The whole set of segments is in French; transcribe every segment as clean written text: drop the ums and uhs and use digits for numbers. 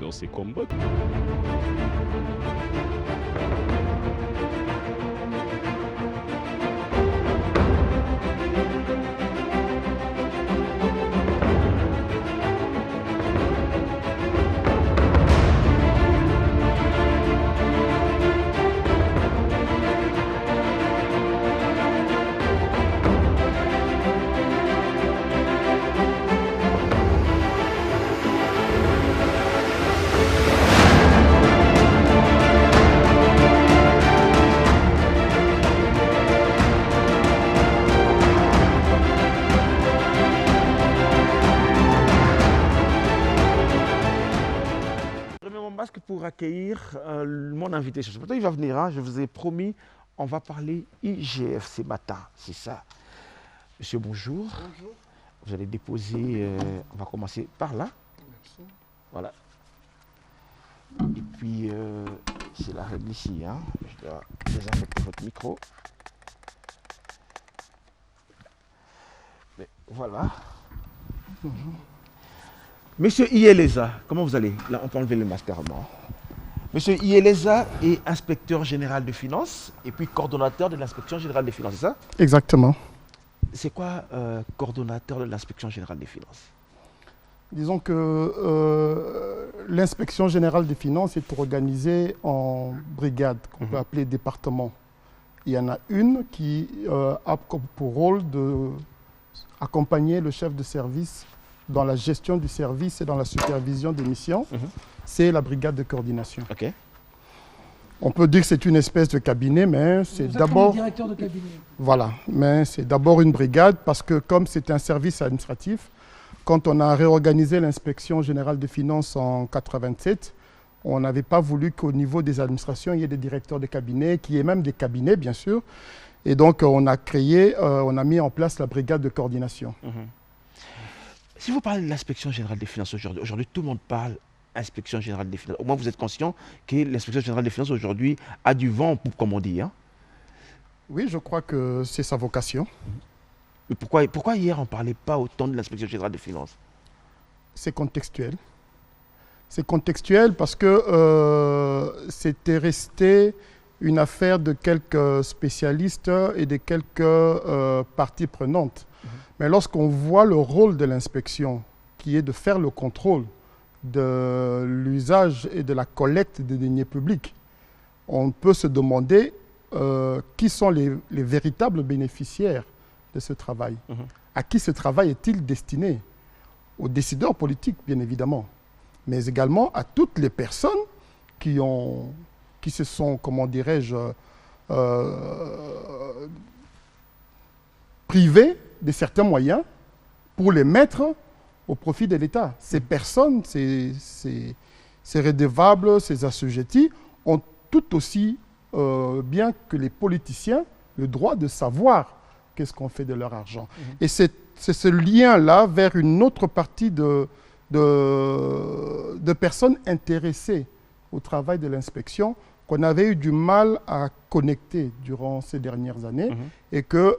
dans ces combats. Masque pour accueillir mon invité. Ce matin, il va venir, hein, je vous ai promis, on va parler IGF ce matin, c'est ça. Monsieur, bonjour. Bonjour. Vous allez déposer, on va commencer par là. Merci. Voilà. Et puis, c'est la règle ici, hein. Je dois désinfecter votre micro. Mais voilà. Bonjour. Monsieur Ieleza, comment vous allez? Là, on peut enlever le masque carrément. Monsieur Ieleza est inspecteur général de finances et puis coordonnateur de l'inspection générale des finances, c'est ça? Exactement. C'est quoi coordonnateur de l'inspection générale des finances? Disons que l'inspection générale des finances est organisée en brigades qu'on peut appeler départements. Il y en a une qui a pour rôle d'accompagner le chef de service dans la gestion du service et dans la supervision des missions. C'est la brigade de coordination. Okay. On peut dire que c'est une espèce de cabinet, mais c'est d'abord... directeur de cabinet. Voilà, mais c'est d'abord une brigade parce que comme c'est un service administratif, quand on a réorganisé l'inspection générale des finances en 87, on n'avait pas voulu qu'au niveau des administrations, il y ait des directeurs de cabinet, qu'il y ait même des cabinets, bien sûr. Et donc, on a mis en place la brigade de coordination. Si vous parlez de l'inspection générale des finances aujourd'hui, tout le monde parle inspection générale des finances. Au moins, vous êtes conscient que l'inspection générale des finances aujourd'hui a du vent en poupe, comme on dit. Hein? Oui, je crois que c'est sa vocation. Mais pourquoi hier on ne parlait pas autant de l'inspection générale des finances? C'est contextuel. C'est contextuel parce que c'était resté une affaire de quelques spécialistes et de quelques parties prenantes. Mais lorsqu'on voit le rôle de l'inspection, qui est de faire le contrôle de l'usage et de la collecte des deniers publics, on peut se demander qui sont les véritables bénéficiaires de ce travail. À qui ce travail est-il destiné? Aux décideurs politiques, bien évidemment, mais également à toutes les personnes qui se sont, comment dirais-je, privées de certains moyens pour les mettre au profit de l'État. Ces personnes, ces redevables, ces assujettis, ont tout aussi bien que les politiciens le droit de savoir qu'est-ce qu'on fait de leur argent. Et c'est ce lien-là vers une autre partie de personnes intéressées au travail de l'inspection qu'on avait eu du mal à connecter durant ces dernières années et que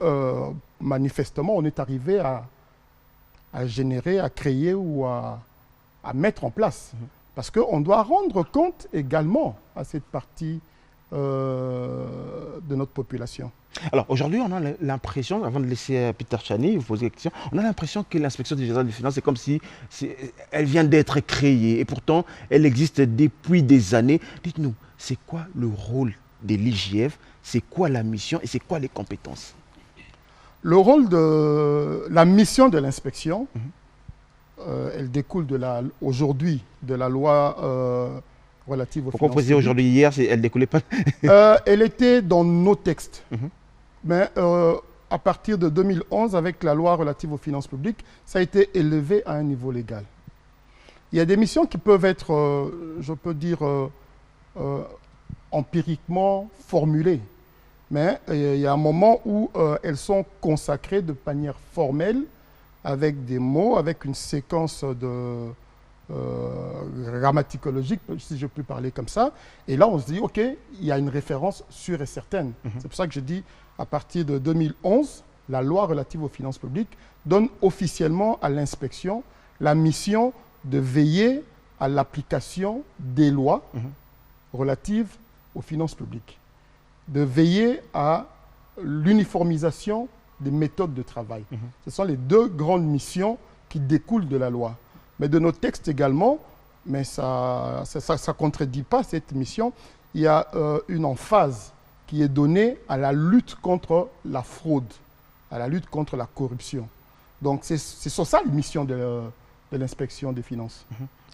manifestement on est arrivé à générer, à créer ou à mettre en place. Parce qu'on doit rendre compte également à cette partie de notre population. Alors aujourd'hui, on a l'impression, avant de laisser Peter Tchani vous poser la question, on a l'impression que l'inspection générale des finances, c'est comme si elle vient d'être créée et pourtant elle existe depuis des années. Dites-nous, c'est quoi le rôle de l'IGF? C'est quoi la mission et c'est quoi les compétences? Le rôle de la mission de l'inspection, elle découle aujourd'hui de la loi relative aux finances publiques. Pourquoi vous posez aujourd'hui, hier, elle ne découlait pas? Elle était dans nos textes. Mais à partir de 2011, avec la loi relative aux finances publiques, ça a été élevé à un niveau légal. Il y a des missions qui peuvent être, je peux dire, empiriquement formulées. Mais il y a un moment où elles sont consacrées de manière formelle, avec des mots, avec une séquence grammaticologique, si je peux parler comme ça. Et là, on se dit, OK, il y a une référence sûre et certaine. C'est pour ça que je dis, à partir de 2011, la loi relative aux finances publiques donne officiellement à l'inspection la mission de veiller à l'application des lois relatives aux finances publiques, de veiller à l'uniformisation des méthodes de travail. Ce sont les deux grandes missions qui découlent de la loi. Mais de nos textes également, mais ça ne contredit pas cette mission, il y a une emphase qui est donnée à la lutte contre la fraude, à la lutte contre la corruption. Donc c'est sur ça la mission de l'inspection des finances.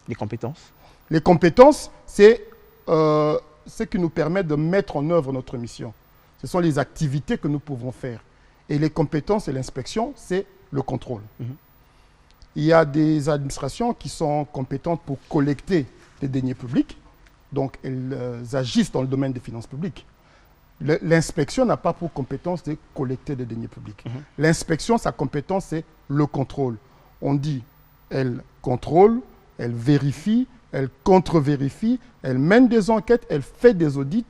Les compétences? Les compétences, c'est ce qui nous permet de mettre en œuvre notre mission. Ce sont les activités que nous pouvons faire. Et les compétences et l'inspection, c'est le contrôle. Il y a des administrations qui sont compétentes pour collecter les deniers publics, donc elles agissent dans le domaine des finances publiques. L'inspection n'a pas pour compétence de collecter des deniers publics. L'inspection, sa compétence, c'est le contrôle. On dit, elle contrôle, elle vérifie, elle contre-vérifie, elle mène des enquêtes, elle fait des audits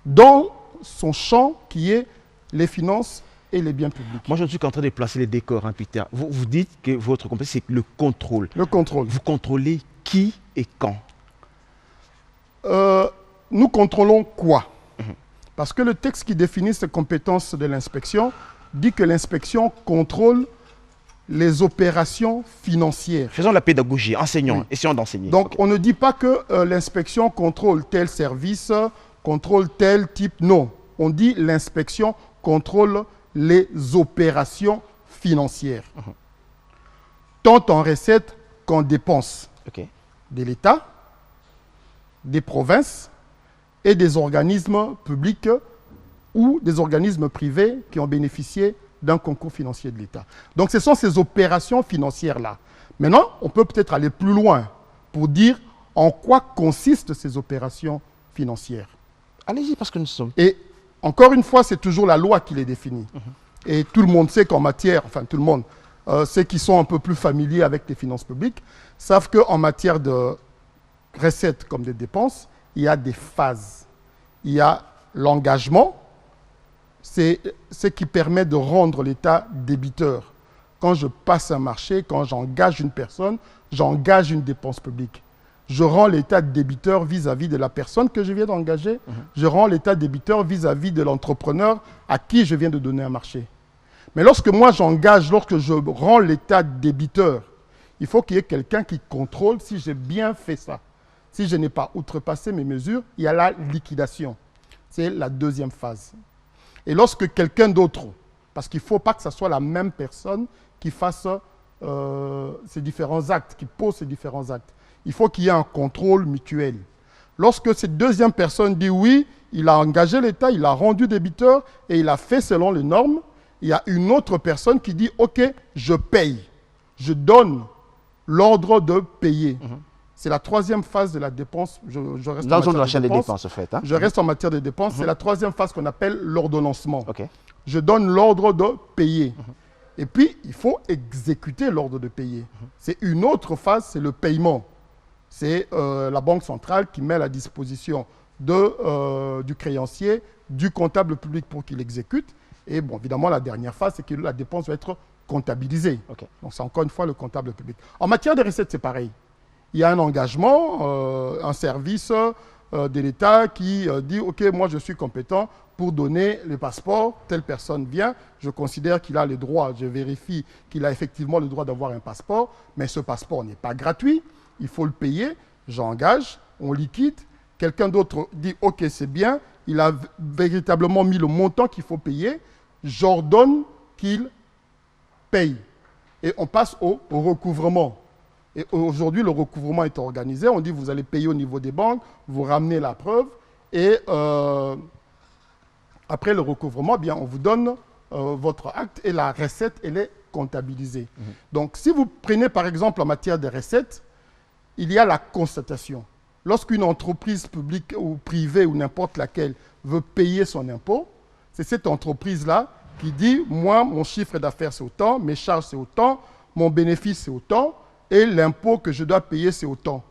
dans son champ qui est les finances et les biens publics. Moi, je ne suis qu'en train de placer les décors, hein, Peter. Vous dites que votre compétence, c'est le contrôle. Le contrôle. Vous contrôlez qui et quand? Nous contrôlons quoi? Parce que le texte qui définit ces compétences de l'inspection dit que l'inspection contrôle les opérations financières. Faisons la pédagogie, enseignons, Oui. essayons d'enseigner. Donc, on ne dit pas que l'inspection contrôle tel service, contrôle tel type. Non, on dit l'inspection contrôle les opérations financières. Tant en recettes qu'en dépenses de l'État, des provinces et des organismes publics ou des organismes privés qui ont bénéficié d'un concours financier de l'État. Donc ce sont ces opérations financières-là. Maintenant, on peut peut-être aller plus loin pour dire en quoi consistent ces opérations financières. Allez-y, parce que nous sommes... Et encore une fois, c'est toujours la loi qui les définit. Et tout le monde sait qu'en matière, enfin tout le monde, ceux qui sont un peu plus familiers avec les finances publiques, savent qu'en matière de recettes comme des dépenses, il y a des phases. Il y a l'engagement, c'est ce qui permet de rendre l'État débiteur. Quand je passe un marché, quand j'engage une personne, j'engage une dépense publique. Je rends l'État débiteur vis-à-vis de la personne que je viens d'engager. Je rends l'État débiteur vis-à-vis de l'entrepreneur à qui je viens de donner un marché. Mais lorsque moi j'engage, lorsque je rends l'État débiteur, il faut qu'il y ait quelqu'un qui contrôle si j'ai bien fait ça. Si je n'ai pas outrepassé mes mesures, il y a la liquidation. C'est la deuxième phase. Et lorsque quelqu'un d'autre, parce qu'il ne faut pas que ce soit la même personne qui fasse ces différents actes, qui pose ces différents actes, il faut qu'il y ait un contrôle mutuel. Lorsque cette deuxième personne dit oui, il a engagé l'État, il a rendu débiteur et il a fait selon les normes, il y a une autre personne qui dit ok, je paye, je donne l'ordre de payer. C'est la troisième phase de la dépense. Je reste Dans en la chaîne matière des dépenses, en fait. Hein? Je reste en matière de dépenses. C'est la troisième phase qu'on appelle l'ordonnancement. Ok. Je donne l'ordre de payer. Et puis, il faut exécuter l'ordre de payer. C'est une autre phase, c'est le paiement. C'est la Banque centrale qui met à la disposition du créancier, du comptable public pour qu'il exécute. Et bon, évidemment, la dernière phase, c'est que la dépense va être comptabilisée. Ok. Donc, c'est encore une fois le comptable public. En matière de recettes, c'est pareil. Il y a un engagement, un service de l'État qui dit « Ok, moi je suis compétent pour donner les passeports. Telle personne vient, je considère qu'il a le droit, je vérifie qu'il a effectivement le droit d'avoir un passeport, mais ce passeport n'est pas gratuit, il faut le payer, j'engage, on liquide. Quelqu'un d'autre dit « Ok, c'est bien, il a véritablement mis le montant qu'il faut payer, j'ordonne qu'il paye. » Et on passe au recouvrement. Et aujourd'hui, le recouvrement est organisé. On dit vous allez payer au niveau des banques, vous ramenez la preuve. Et après le recouvrement, bien, on vous donne votre acte et la recette, elle est comptabilisée. Donc, si vous prenez par exemple en matière de recettes, il y a la constatation. Lorsqu'une entreprise publique ou privée ou n'importe laquelle veut payer son impôt, c'est cette entreprise-là qui dit moi, mon chiffre d'affaires c'est autant, mes charges c'est autant, mon bénéfice c'est autant, et l'impôt que je dois payer, c'est autant.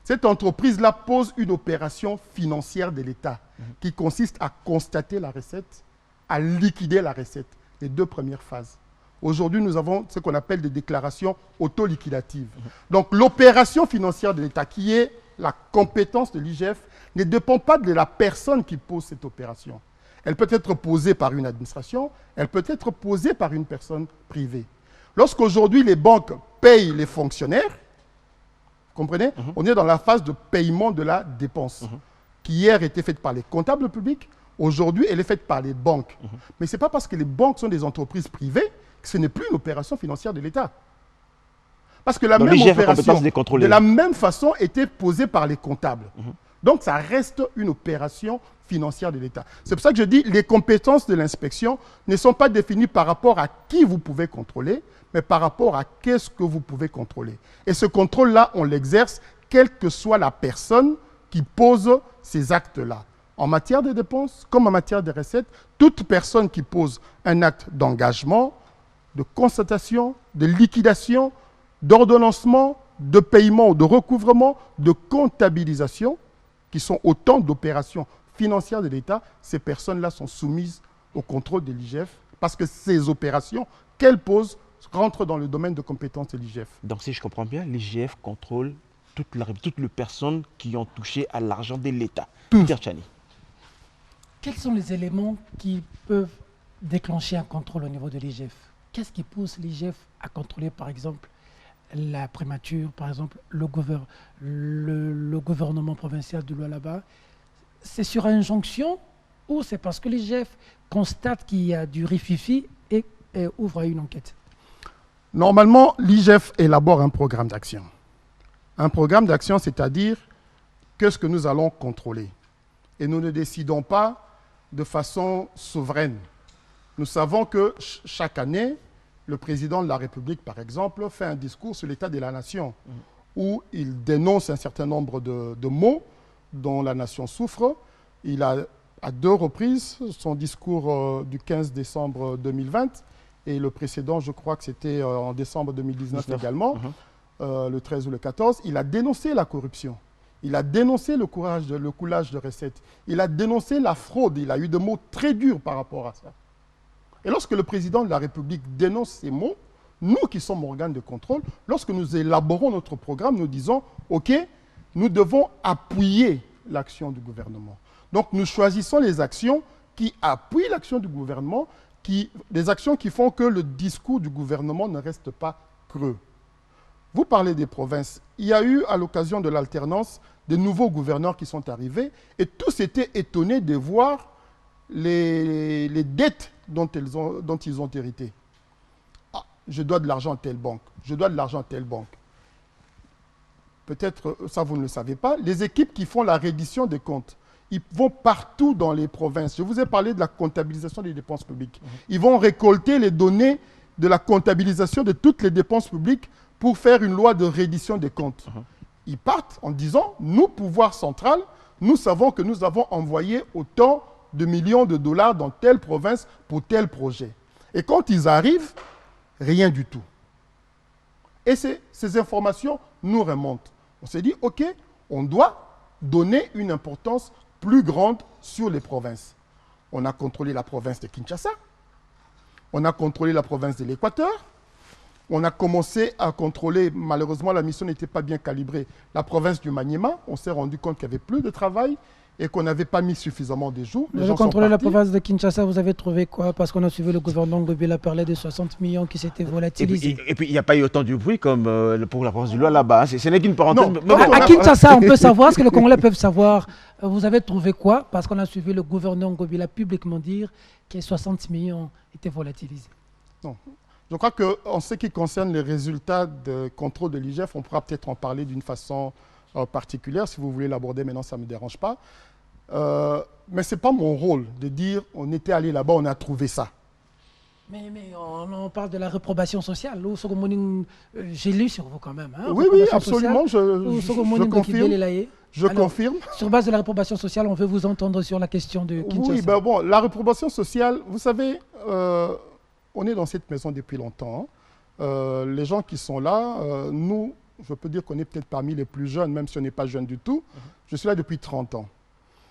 Cette entreprise-là pose une opération financière de l'État qui consiste à constater la recette, à liquider la recette, les deux premières phases. Aujourd'hui, nous avons ce qu'on appelle des déclarations auto-liquidatives. Donc, l'opération financière de l'État, qui est la compétence de l'IGF, ne dépend pas de la personne qui pose cette opération. Elle peut être posée par une administration, elle peut être posée par une personne privée. Lorsqu'aujourd'hui, les banques payent les fonctionnaires, vous comprenez, on est dans la phase de paiement de la dépense, qui hier était faite par les comptables publics, aujourd'hui, elle est faite par les banques. Mais ce n'est pas parce que les banques sont des entreprises privées que ce n'est plus une opération financière de l'État. Parce que la même opération, de la même façon, était posée par les comptables. Donc, ça reste une opération financière de l'État. C'est pour ça que je dis les compétences de l'inspection ne sont pas définies par rapport à qui vous pouvez contrôler, mais par rapport à qu'est-ce que vous pouvez contrôler. Et ce contrôle-là, on l'exerce quelle que soit la personne qui pose ces actes-là. En matière de dépenses comme en matière de recettes, toute personne qui pose un acte d'engagement, de constatation, de liquidation, d'ordonnancement, de paiement ou de recouvrement, de comptabilisation, qui sont autant d'opérations financières de l'État, ces personnes-là sont soumises au contrôle de l'IGF parce que ces opérations qu'elles posent rentrent dans le domaine de compétence de l'IGF. Donc si je comprends bien, l'IGF contrôle toutes les personnes qui ont touché à l'argent de l'État. Peter Tchani. Quels sont les éléments qui peuvent déclencher un contrôle au niveau de l'IGF? Qu'est-ce qui pousse l'IGF à contrôler, par exemple, la primature, par exemple, le gouvernement provincial de Lualaba? C'est sur injonction ou c'est parce que l'IGF constate qu'il y a du rififi et ouvre à une enquête? Normalement, l'IGF élabore un programme d'action. Un programme d'action, c'est-à-dire qu'est-ce que nous allons contrôler. Et nous ne décidons pas de façon souveraine. Nous savons que chaque année, le président de la République, par exemple, fait un discours sur l'état de la nation, où il dénonce un certain nombre de maux dont la nation souffre. Il a, à 2 reprises, son discours du 15 décembre 2020, et le précédent, je crois que c'était en décembre 2019 également, le 13 ou le 14, il a dénoncé la corruption. Il a dénoncé le coulage de recettes. Il a dénoncé la fraude. Il a eu des mots très durs par rapport à ça. Et lorsque le président de la République dénonce ces mots, nous qui sommes organes de contrôle, lorsque nous élaborons notre programme, nous disons, OK, nous devons appuyer l'action du gouvernement. Donc nous choisissons les actions qui appuient l'action du gouvernement, des actions qui font que le discours du gouvernement ne reste pas creux. Vous parlez des provinces. Il y a eu, à l'occasion de l'alternance, des nouveaux gouverneurs qui sont arrivés et tous étaient étonnés de voir les dettes dont ils ont hérité. Ah, je dois de l'argent à telle banque, je dois de l'argent à telle banque. Peut-être, ça vous ne le savez pas, les équipes qui font la reddition des comptes, ils vont partout dans les provinces. Je vous ai parlé de la comptabilisation des dépenses publiques. Ils vont récolter les données de la comptabilisation de toutes les dépenses publiques pour faire une loi de reddition des comptes. Ils partent en disant, nous, pouvoir central, nous savons que nous avons envoyé autant de millions de dollars dans telle province pour tel projet. Et quand ils arrivent, rien du tout. Et ces informations nous remontent. On s'est dit, OK, on doit donner une importance plus grande sur les provinces. On a contrôlé la province de Kinshasa, on a contrôlé la province de l'Équateur, on a commencé à contrôler, malheureusement la mission n'était pas bien calibrée, la province du Maniema. On s'est rendu compte qu'il y avait plus de travail et qu'on n'avait pas mis suffisamment de jours. Vous avez contrôlé la province de Kinshasa, vous avez trouvé quoi? Parce qu'on a suivi le gouvernement Ngobila parler de 60 millions qui s'étaient volatilisés. Et puis il n'y a pas eu autant de bruit comme pour la province du Lualaba. Ce n'est qu'une parenthèse. À Kinshasa, on peut savoir, ce que les Congolais peuvent savoir. Vous avez trouvé quoi? Parce qu'on a suivi le gouvernement Ngobila publiquement dire que 60 millions étaient volatilisés. Non. Je crois qu'en ce qui concerne les résultats de contrôle de l'IGF, on pourra peut-être en parler d'une façon particulière. Si vous voulez l'aborder maintenant, ça ne me dérange pas. Mais ce n'est pas mon rôle de dire on était allé là-bas, on a trouvé ça. Mais on parle de la réprobation sociale. J'ai lu sur vous quand même. Hein, oui, absolument, je confirme. Je confirme. Sur base de la réprobation sociale, on veut vous entendre sur la question de Kinshasa. Oui, bon, la réprobation sociale, vous savez, on est dans cette maison depuis longtemps. Les gens qui sont là, nous, je peux dire qu'on est peut-être parmi les plus jeunes, même si on n'est pas jeune du tout. Je suis là depuis 30 ans.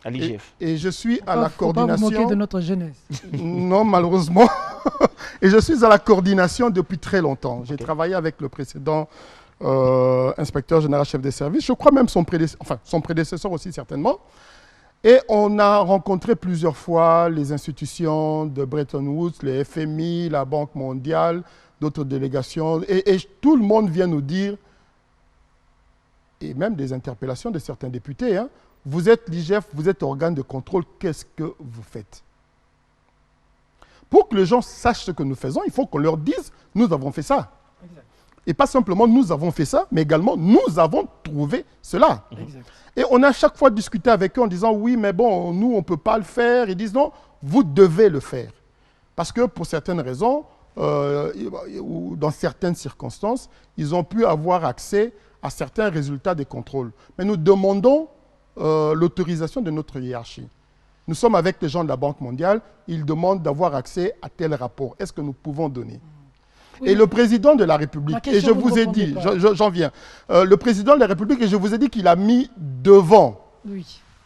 À l'IGF. Et je suis à la coordination... Faut pas vous moquer de notre jeunesse. Non, malheureusement. Et je suis à la coordination depuis très longtemps. J'ai travaillé avec le précédent inspecteur général chef des services, je crois même son prédécesseur aussi certainement. Et on a rencontré plusieurs fois les institutions de Bretton Woods, les FMI, la Banque mondiale, d'autres délégations. Et tout le monde vient nous dire, et même des interpellations de certains députés, hein, vous êtes l'IGF, vous êtes organe de contrôle, qu'est-ce que vous faites? Pour que les gens sachent ce que nous faisons, il faut qu'on leur dise, nous avons fait ça. Exact. Et pas simplement nous avons fait ça, mais également nous avons trouvé cela. Exact. Et on a à chaque fois discuté avec eux en disant, oui, mais bon, nous, on ne peut pas le faire. Ils disent, non, vous devez le faire. Parce que pour certaines raisons, ou dans certaines circonstances, ils ont pu avoir accès à certains résultats des contrôles. Mais nous demandons l'autorisation de notre hiérarchie. Nous sommes avec les gens de la Banque mondiale, ils demandent d'avoir accès à tel rapport. Est-ce que nous pouvons donner? Oui. Et le président de la République, et je vous ai dit, j'en viens, le président de la République, et je vous ai dit qu'il a mis devant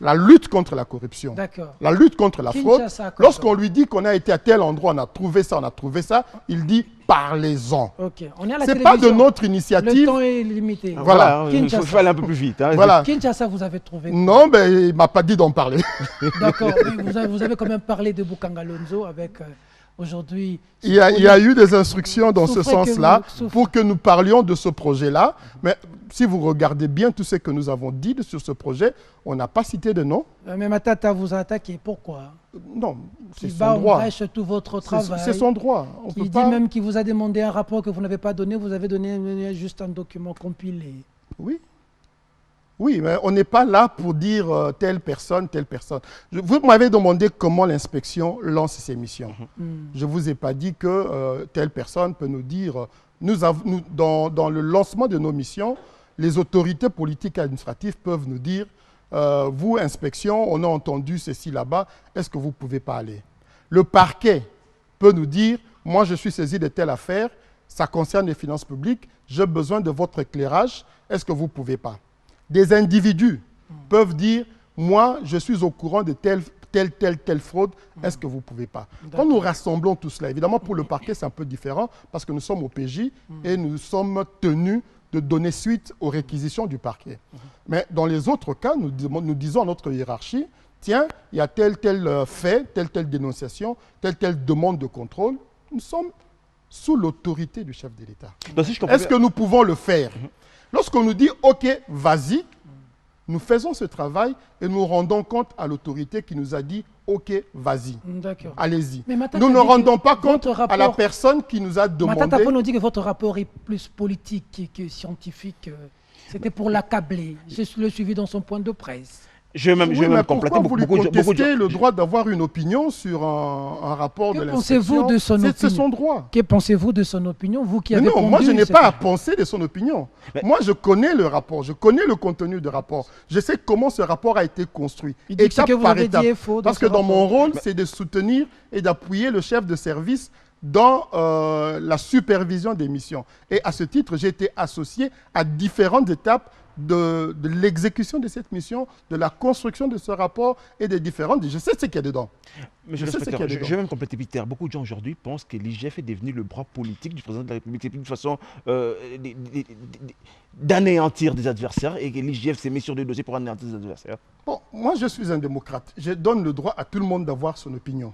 la lutte contre la corruption, la lutte contre la fraude. Lorsqu'on lui dit qu'on a été à tel endroit, on a trouvé ça, il dit parlez-en. Okay. Ce n'est pas de notre initiative. Le temps est limité. Voilà, il faut aller un peu plus vite. Hein. Voilà. Kinshasa, vous avez trouvé quoi? Non, mais il ne m'a pas dit d'en parler. D'accord, vous avez quand même parlé de Boukangalonzo avec... Aujourd'hui, il y a eu des instructions dans ce sens-là pour que nous parlions de ce projet-là. Mais si vous regardez bien tout ce que nous avons dit sur ce projet, on n'a pas cité de nom. Mais Matata vous a attaqué. Pourquoi? Non, c'est son droit. Tout votre travail. C'est son droit. Il dit même qu'il vous a demandé un rapport que vous n'avez pas donné. Vous avez donné juste un document compilé. Oui. Oui, mais on n'est pas là pour dire telle personne, telle personne. Vous m'avez demandé comment l'inspection lance ses missions. Je ne vous ai pas dit que telle personne peut nous dire... dans le lancement de nos missions, les autorités politiques et administratives peuvent nous dire vous, inspection, on a entendu ceci là-bas, est-ce que vous ne pouvez pas aller? Le parquet peut nous dire moi, je suis saisi de telle affaire, ça concerne les finances publiques, j'ai besoin de votre éclairage, est-ce que vous ne pouvez pas? Des individus peuvent dire, moi, je suis au courant de telle fraude, est-ce que vous ne pouvez pas? Quand nous rassemblons tout cela, évidemment, pour le parquet, c'est un peu différent parce que nous sommes au PJ et nous sommes tenus de donner suite aux réquisitions du parquet. Mais dans les autres cas, nous disons à notre hiérarchie, tiens, il y a tel fait, telle dénonciation, telle demande de contrôle. Nous sommes sous l'autorité du chef de l'État. Est-ce que nous pouvons le faire? Lorsqu'on nous dit, OK, vas-y, nous faisons ce travail et nous rendons compte à l'autorité qui nous a dit, OK, vas-y, allez-y. Nous ne rendons pas compte à la personne qui nous a demandé... Matata nous dit que votre rapport est plus politique que scientifique. C'était pour l'accabler. Je l'ai suivi dans son point de presse. Je vais même compléter. Vous lui contestez le droit d'avoir une opinion sur un rapport de l'inspection. Que pensez-vous de son opinion? C'est son droit. Que pensez-vous de son opinion, vous qui avez moi je n'ai pas à penser de son opinion. Mais moi je connais le rapport, je connais le contenu du rapport. Je sais comment ce rapport a été construit. Il dit que ce que vous avez dit est faux. Parce que dans mon rôle, c'est de soutenir et d'appuyer le chef de service dans la supervision des missions. Et à ce titre, j'ai été associé à différentes étapes de l'exécution de cette mission, de la construction de ce rapport et des différentes... Je sais ce qu'il y a dedans. Mais je vais même compléter, Peter. Beaucoup de gens aujourd'hui pensent que l'IGF est devenu le bras politique du président de la République. C'est une façon d'anéantir des adversaires et que l'IGF s'est mis sur des dossiers pour anéantir des adversaires. Bon, moi je suis un démocrate. Je donne le droit à tout le monde d'avoir son opinion.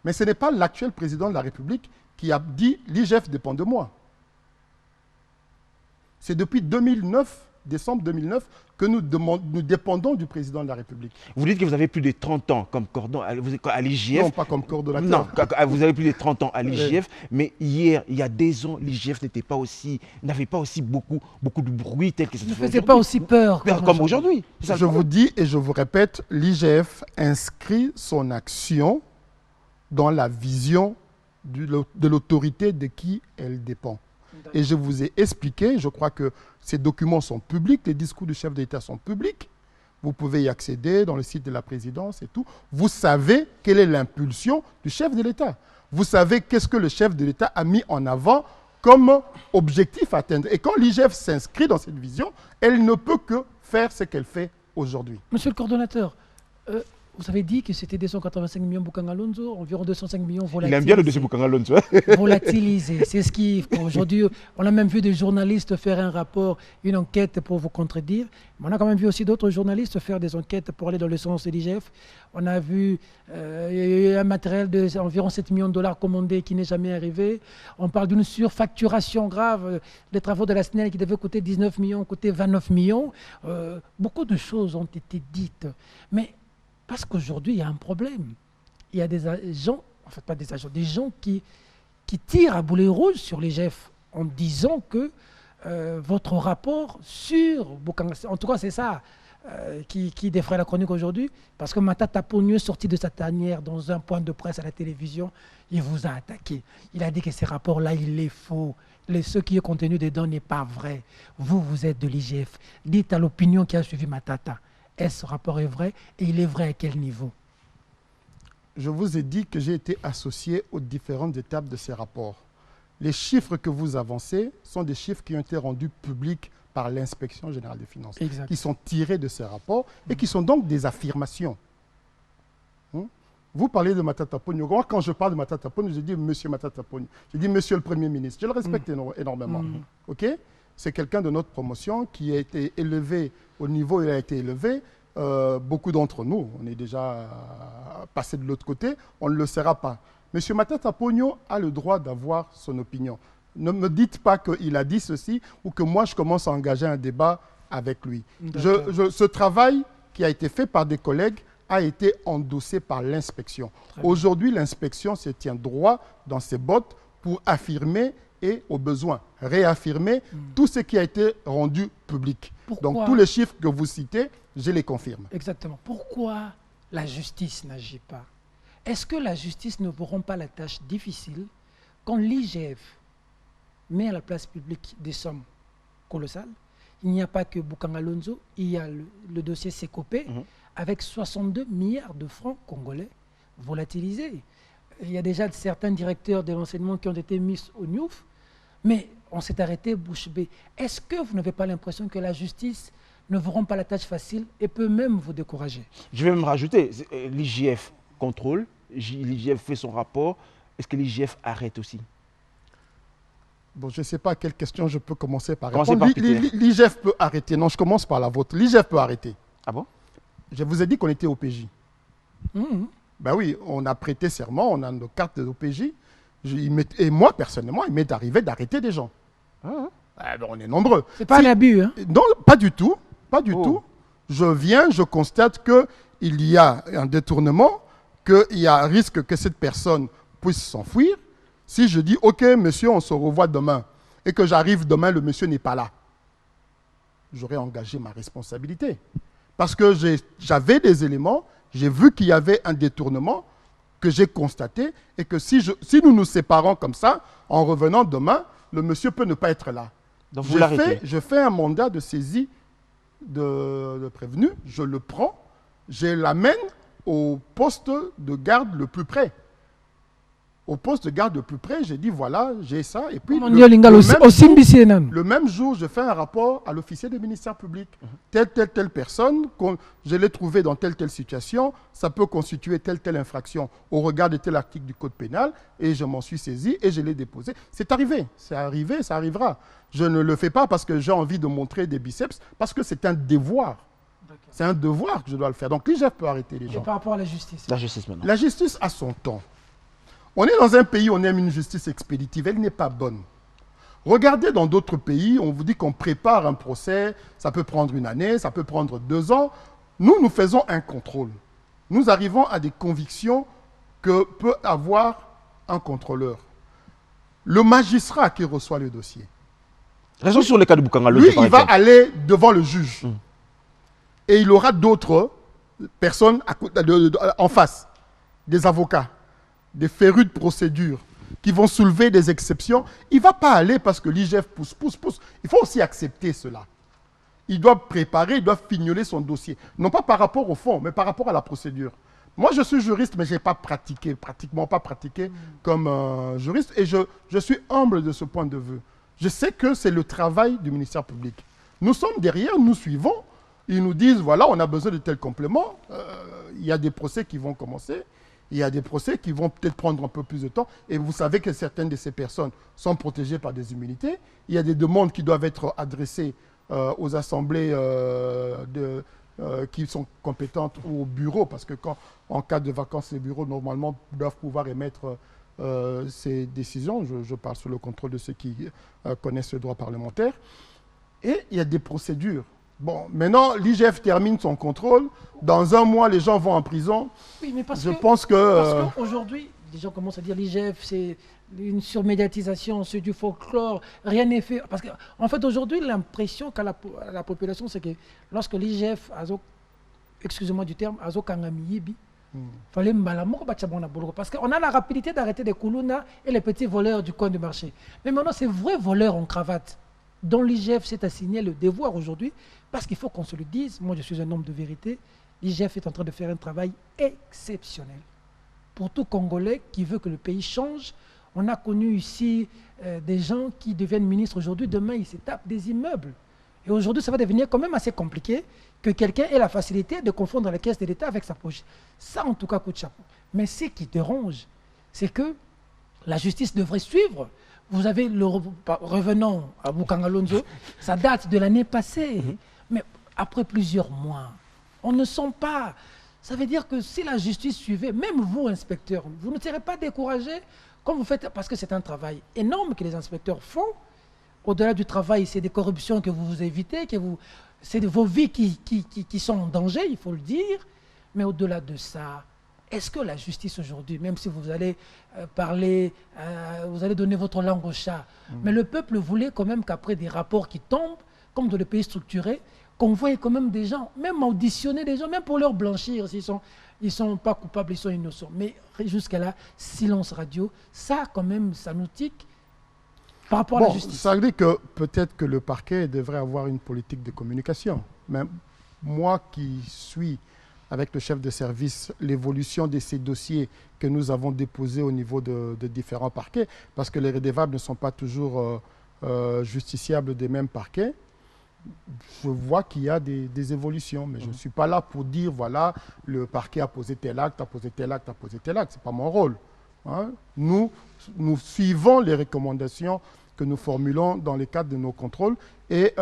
Mais ce n'est pas l'actuel président de la République qui a dit l'IGF dépend de moi. C'est depuis 2009, décembre 2009, que nous dépendons du président de la République. Vous dites que vous avez plus de 30 ans comme coordonnateur à l'IGF. Non, pas comme coordonnateur. Non, vous avez plus de 30 ans à l'IGF, mais hier, il y a 2 ans, l'IGF n'avait pas aussi beaucoup de bruit tel que ça se fait aujourd'hui. Ne faisait pas aussi peur comme aujourd'hui. Je vous dis et je vous répète, l'IGF inscrit son action dans la vision de l'autorité de qui elle dépend. Et je vous ai expliqué, je crois que ces documents sont publics, les discours du chef d'État sont publics. Vous pouvez y accéder dans le site de la présidence et tout. Vous savez quelle est l'impulsion du chef de l'État. Vous savez qu'est-ce que le chef de l'État a mis en avant comme objectif à atteindre. Et quand l'IGF s'inscrit dans cette vision, elle ne peut que faire ce qu'elle fait aujourd'hui. Monsieur le coordonnateur, Vous avez dit que c'était 285 millions Bokanga Alonso, environ 205 millions volatilisés. Il aime bien le dossier Bokanga Alonso. Volatilisés. C'est ce qui, aujourd'hui, on a même vu des journalistes faire un rapport, une enquête pour vous contredire. Mais on a quand même vu aussi d'autres journalistes faire des enquêtes pour aller dans le sens de l'IGF. On a vu un matériel d'environ 7 millions de dollars commandé qui n'est jamais arrivé. On parle d'une surfacturation grave. Les travaux de la SNEL qui devaient coûter 19 millions, coûtaient 29 millions. Beaucoup de choses ont été dites. Mais parce qu'aujourd'hui, il y a un problème. Il y a des agents, en fait pas des agents, des gens qui tirent à boulet rouge sur l'IGF en disant que votre rapport sur Bokanga, en tout cas c'est ça qui défraie la chronique aujourd'hui, parce que Matata Ponyo est sorti de sa tanière dans un point de presse à la télévision, il vous a attaqué. Il a dit que ces rapports-là, il est faux. Ce qui est contenu dedans n'est pas vrai. Vous êtes de l'IGF. Dites à l'opinion qui a suivi Matata. Est-ce ce rapport est vrai et il est vrai à quel niveau? Je vous ai dit que j'ai été associé aux différentes étapes de ces rapports. Les chiffres que vous avancez sont des chiffres qui ont été rendus publics par l'Inspection générale des finances, Exact. qui sont tirés de ces rapports et qui sont donc des affirmations. Vous parlez de Matata Ponyo. Moi, quand je parle de Matata Ponyo, je dis Monsieur Matata Ponyo. Je dis Monsieur le Premier ministre. Je le respecte énormément. Ok? C'est quelqu'un de notre promotion qui a été élevé au niveau où il a été élevé. Beaucoup d'entre nous, on est déjà passé de l'autre côté, on ne le sera pas. Monsieur Matata Ponyo a le droit d'avoir son opinion. Ne me dites pas qu'il a dit ceci ou que moi je commence à engager un débat avec lui. Ce travail qui a été fait par des collègues a été endossé par l'inspection. Aujourd'hui, l'inspection se tient droit dans ses bottes pour affirmer et, au besoin, réaffirmer tout ce qui a été rendu public. Pourquoi? Donc, tous les chiffres que vous citez, je les confirme. Exactement. Pourquoi la justice n'agit pas? Est-ce que la justice ne vous rend pas la tâche difficile quand l'IGF met à la place publique des sommes colossales? Il n'y a pas que Bokanga Alonso, il y a le dossier Sekopé avec 62 milliards de francs congolais volatilisés. Il y a déjà certains directeurs de l'enseignement qui ont été mis au NIOF, mais on s'est arrêté bouche bée. Est-ce que vous n'avez pas l'impression que la justice ne vous rend pas la tâche facile et peut même vous décourager? Je vais même rajouter, l'IGF contrôle, l'IGF fait son rapport. Est-ce que l'IGF arrête aussi? Bon, je ne sais pas à quelle question je peux commencer par Commencez répondre. par Peter. L'IGF peut arrêter. Non, je commence par la vôtre. L'IGF peut arrêter. Ah bon? Je vous ai dit qu'on était OPJ. Ben oui, on a prêté serment, on a nos cartes de l'OPJ. Et moi, personnellement, il m'est arrivé d'arrêter des gens. Ben, on est nombreux. C'est pas un abus, hein? Non, pas du tout. Pas du tout. Je viens, je constate qu'il y a un détournement, qu'il y a un risque que cette personne puisse s'enfuir. Si je dis, OK, monsieur, on se revoit demain, et que j'arrive demain, le monsieur n'est pas là, j'aurais engagé ma responsabilité. Parce que j'avais des éléments, j'ai vu qu'il y avait un détournement que j'ai constaté, et que si nous nous séparons comme ça, en revenant demain, le monsieur peut ne pas être là. Donc vous l'arrêtez? Je fais un mandat de saisie de prévenu, je le prends, je l'amène au poste de garde le plus près. Au poste de garde le plus près, j'ai dit voilà, j'ai ça. Et puis le même jour, je fais un rapport à l'officier du ministère public. Telle personne, je l'ai trouvé dans telle situation, ça peut constituer telle infraction au regard de tel article du code pénal, et je m'en suis saisi et je l'ai déposé. C'est arrivé, ça arrivera. Je ne le fais pas parce que j'ai envie de montrer des biceps, parce que c'est un devoir. C'est un devoir que je dois le faire. Donc l'IGF peut arrêter les gens. Et par rapport à la justice? La justice maintenant. La justice a son temps. On est dans un pays où on aime une justice expéditive. Elle n'est pas bonne. Regardez dans d'autres pays, on vous dit qu'on prépare un procès, ça peut prendre 1 année, ça peut prendre 2 ans. Nous faisons un contrôle. Nous arrivons à des convictions que peut avoir un contrôleur. Le magistrat qui reçoit le dossier. Raison sur le cas de Bokanga Alonso, Lui, il va aller devant le juge. Et il aura d'autres personnes en face, des avocats, des férus de procédure qui vont soulever des exceptions. Il ne va pas aller parce que l'IGF pousse. Il faut aussi accepter cela. Il doit préparer, il doit fignoler son dossier. Non pas par rapport au fond, mais par rapport à la procédure. Moi, je suis juriste, mais je n'ai pas pratiqué, pratiquement pas pratiqué comme juriste. Et je suis humble de ce point de vue. Je sais que c'est le travail du ministère public. Nous sommes derrière, nous suivons. Ils nous disent, voilà, on a besoin de tel complément. il y a des procès qui vont commencer. Il y a des procès qui vont peut-être prendre un peu plus de temps. Et vous savez que certaines de ces personnes sont protégées par des immunités. Il y a des demandes qui doivent être adressées aux assemblées qui sont compétentes ou au bureau. Parce que en cas de vacances, les bureaux, normalement, doivent pouvoir émettre ces décisions. Je parle sous le contrôle de ceux qui connaissent le droit parlementaire. Et il y a des procédures. Bon, maintenant, l'IGF termine son contrôle. Dans un mois, les gens vont en prison. Oui, mais je pense que... Parce qu'aujourd'hui, les gens commencent à dire l'IGF, c'est une surmédiatisation, c'est du folklore, rien n'est fait. Parce qu'en fait, aujourd'hui, l'impression qu'a la population, c'est que lorsque l'IGF, excusez-moi du terme, Azo Kangamiyibi, fallait parce qu'on a la rapidité d'arrêter des Koulouna et les petits voleurs du coin du marché. Mais maintenant, ces vrais voleurs en cravate, dont l'IGF s'est assigné le devoir aujourd'hui, parce qu'il faut qu'on se le dise, moi je suis un homme de vérité, l'IGF est en train de faire un travail exceptionnel. Pour tout Congolais qui veut que le pays change, on a connu ici des gens qui deviennent ministres aujourd'hui, demain ils se tapent des immeubles. Et aujourd'hui ça va devenir quand même assez compliqué que quelqu'un ait la facilité de confondre la caisse de l'État avec sa poche. Ça en tout cas coup de chapeau. Mais ce qui dérange, c'est que la justice devrait suivre. Vous avez le revenant à Bukangalonzo, ça date de l'année passée. Mais après plusieurs mois, on ne sent pas. Ça veut dire que si la justice suivait, même vous, inspecteurs, vous ne serez pas découragés comme vous faites, parce que c'est un travail énorme que les inspecteurs font. Au-delà du travail, c'est des corruptions que vous évitez, c'est vos vies qui sont en danger, il faut le dire. Mais au-delà de ça, est-ce que la justice aujourd'hui, même si vous allez parler, vous allez donner votre langue au chat, mais le peuple voulait quand même qu'après des rapports qui tombent, comme dans le pays structuré, qu'on voie quand même des gens, même auditionner des gens, même pour leur blanchir, s'ils sont pas coupables, ils sont innocents. Mais jusqu'à là, silence radio, ça quand même, ça nous tique par rapport à la justice. Ça veut dire que peut-être que le parquet devrait avoir une politique de communication. Mais moi qui suis avec le chef de service, l'évolution de ces dossiers que nous avons déposés au niveau de différents parquets, parce que les redevables ne sont pas toujours justiciables des mêmes parquets. Je vois qu'il y a des évolutions, mais je ne suis pas là pour dire, voilà, le parquet a posé tel acte, a posé tel acte, a posé tel acte. Ce n'est pas mon rôle. Hein. Nous suivons les recommandations que nous formulons dans le cadre de nos contrôles et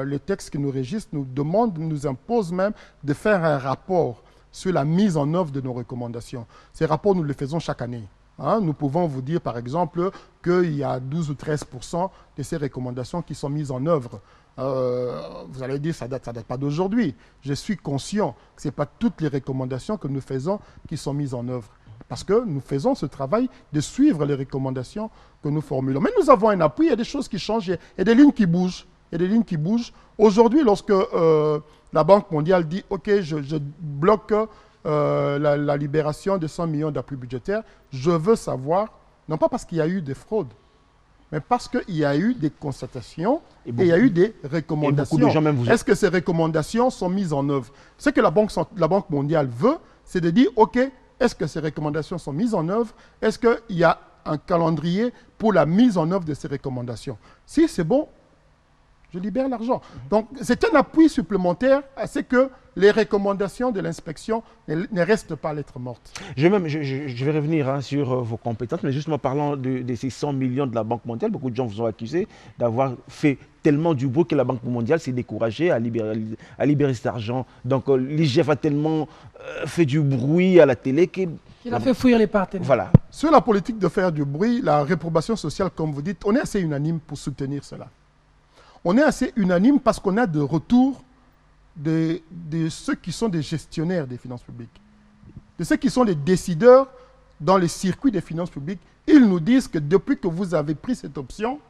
les textes qui nous régissent nous demandent, nous imposent même de faire un rapport sur la mise en œuvre de nos recommandations. Ces rapports, nous les faisons chaque année. Hein. Nous pouvons vous dire, par exemple, qu'il y a 12 ou 13% de ces recommandations qui sont mises en œuvre. Vous allez dire, ça date pas d'aujourd'hui. Je suis conscient que ce n'est pas toutes les recommandations que nous faisons qui sont mises en œuvre. Parce que nous faisons ce travail de suivre les recommandations que nous formulons. Mais nous avons un appui, il y a des choses qui changent, il y a des lignes qui bougent. Il y a des lignes qui bougent. Aujourd'hui, lorsque la Banque mondiale dit « Ok, je bloque la libération de 100 millions d'appui budgétaires », je veux savoir, non pas parce qu'il y a eu des fraudes, mais parce qu'il y a eu des constatations et il y a eu des recommandations. Est-ce que ces recommandations sont mises en œuvre? Ce que la Banque mondiale veut, c'est de dire « Ok, est-ce que ces recommandations sont mises en œuvre? Est-ce qu'il y a un calendrier pour la mise en œuvre de ces recommandations? Si c'est bon, je libère l'argent. » Donc, c'est un appui supplémentaire à ce que les recommandations de l'inspection ne restent pas lettre morte. Je vais revenir sur vos compétences, mais justement parlant de ces 100 millions de la Banque mondiale, beaucoup de gens vous ont accusé d'avoir fait tellement du bruit que la Banque mondiale s'est découragée à libérer cet argent. Donc l'IGF a tellement fait du bruit à la télé qu'il a fait fuir les partenaires. Voilà. Sur la politique de faire du bruit, la réprobation sociale, comme vous dites, on est assez unanime pour soutenir cela. On est assez unanime parce qu'on a de retour de ceux qui sont des gestionnaires des finances publiques, de ceux qui sont les décideurs dans les circuits des finances publiques. Ils nous disent que depuis que vous avez pris cette option,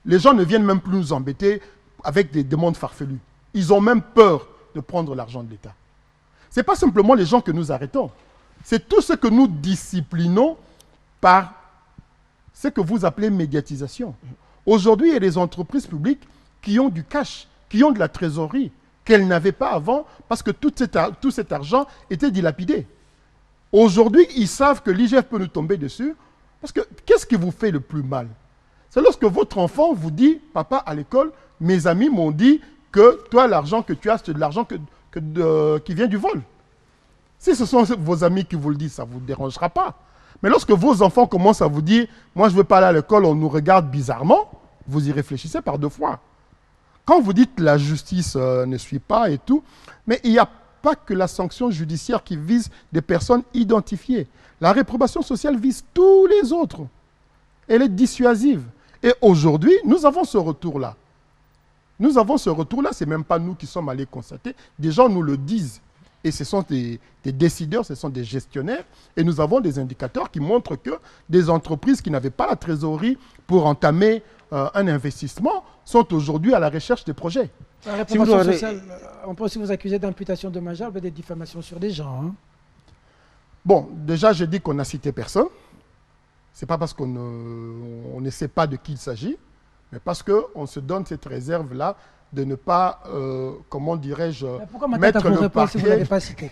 les gens ne viennent même plus nous embêter avec des demandes farfelues. Ils ont même peur de prendre l'argent de l'État. Ce n'est pas simplement les gens que nous arrêtons, c'est tout ce que nous disciplinons par ce que vous appelez médiatisation. Aujourd'hui, il y a des entreprises publiques qui ont du cash, qui ont de la trésorerie, qu'elles n'avaient pas avant parce que tout cet argent était dilapidé. Aujourd'hui, ils savent que l'IGF peut nous tomber dessus parce que qu'est-ce qui vous fait le plus mal? C'est lorsque votre enfant vous dit « Papa, à l'école, mes amis m'ont dit que toi, l'argent que tu as, c'est de l'argent qui vient du vol. » Si ce sont vos amis qui vous le disent, ça ne vous dérangera pas. Mais lorsque vos enfants commencent à vous dire « Moi, je ne veux pas aller à l'école, on nous regarde bizarrement », vous y réfléchissez par 2 fois. Quand vous dites la justice ne suit pas et tout, mais il n'y a pas que la sanction judiciaire qui vise des personnes identifiées. La réprobation sociale vise tous les autres. Elle est dissuasive. Et aujourd'hui, nous avons ce retour-là. Nous avons ce retour-là, ce n'est même pas nous qui sommes allés constater. Des gens nous le disent. Et ce sont des décideurs, ce sont des gestionnaires. Et nous avons des indicateurs qui montrent que des entreprises qui n'avaient pas la trésorerie pour entamer un investissement sont aujourd'hui à la recherche des projets. La réprobation sociale, on peut aussi vous accuser d'imputation dommageable et de diffamation sur des gens. Hein. Bon, déjà, j'ai dit qu'on n'a cité personne. Ce n'est pas parce qu'on ne sait pas de qui il s'agit, mais parce qu'on se donne cette réserve-là de ne pas, comment dirais-je, mettre le parquet... Si vous ne l'avez pas cité.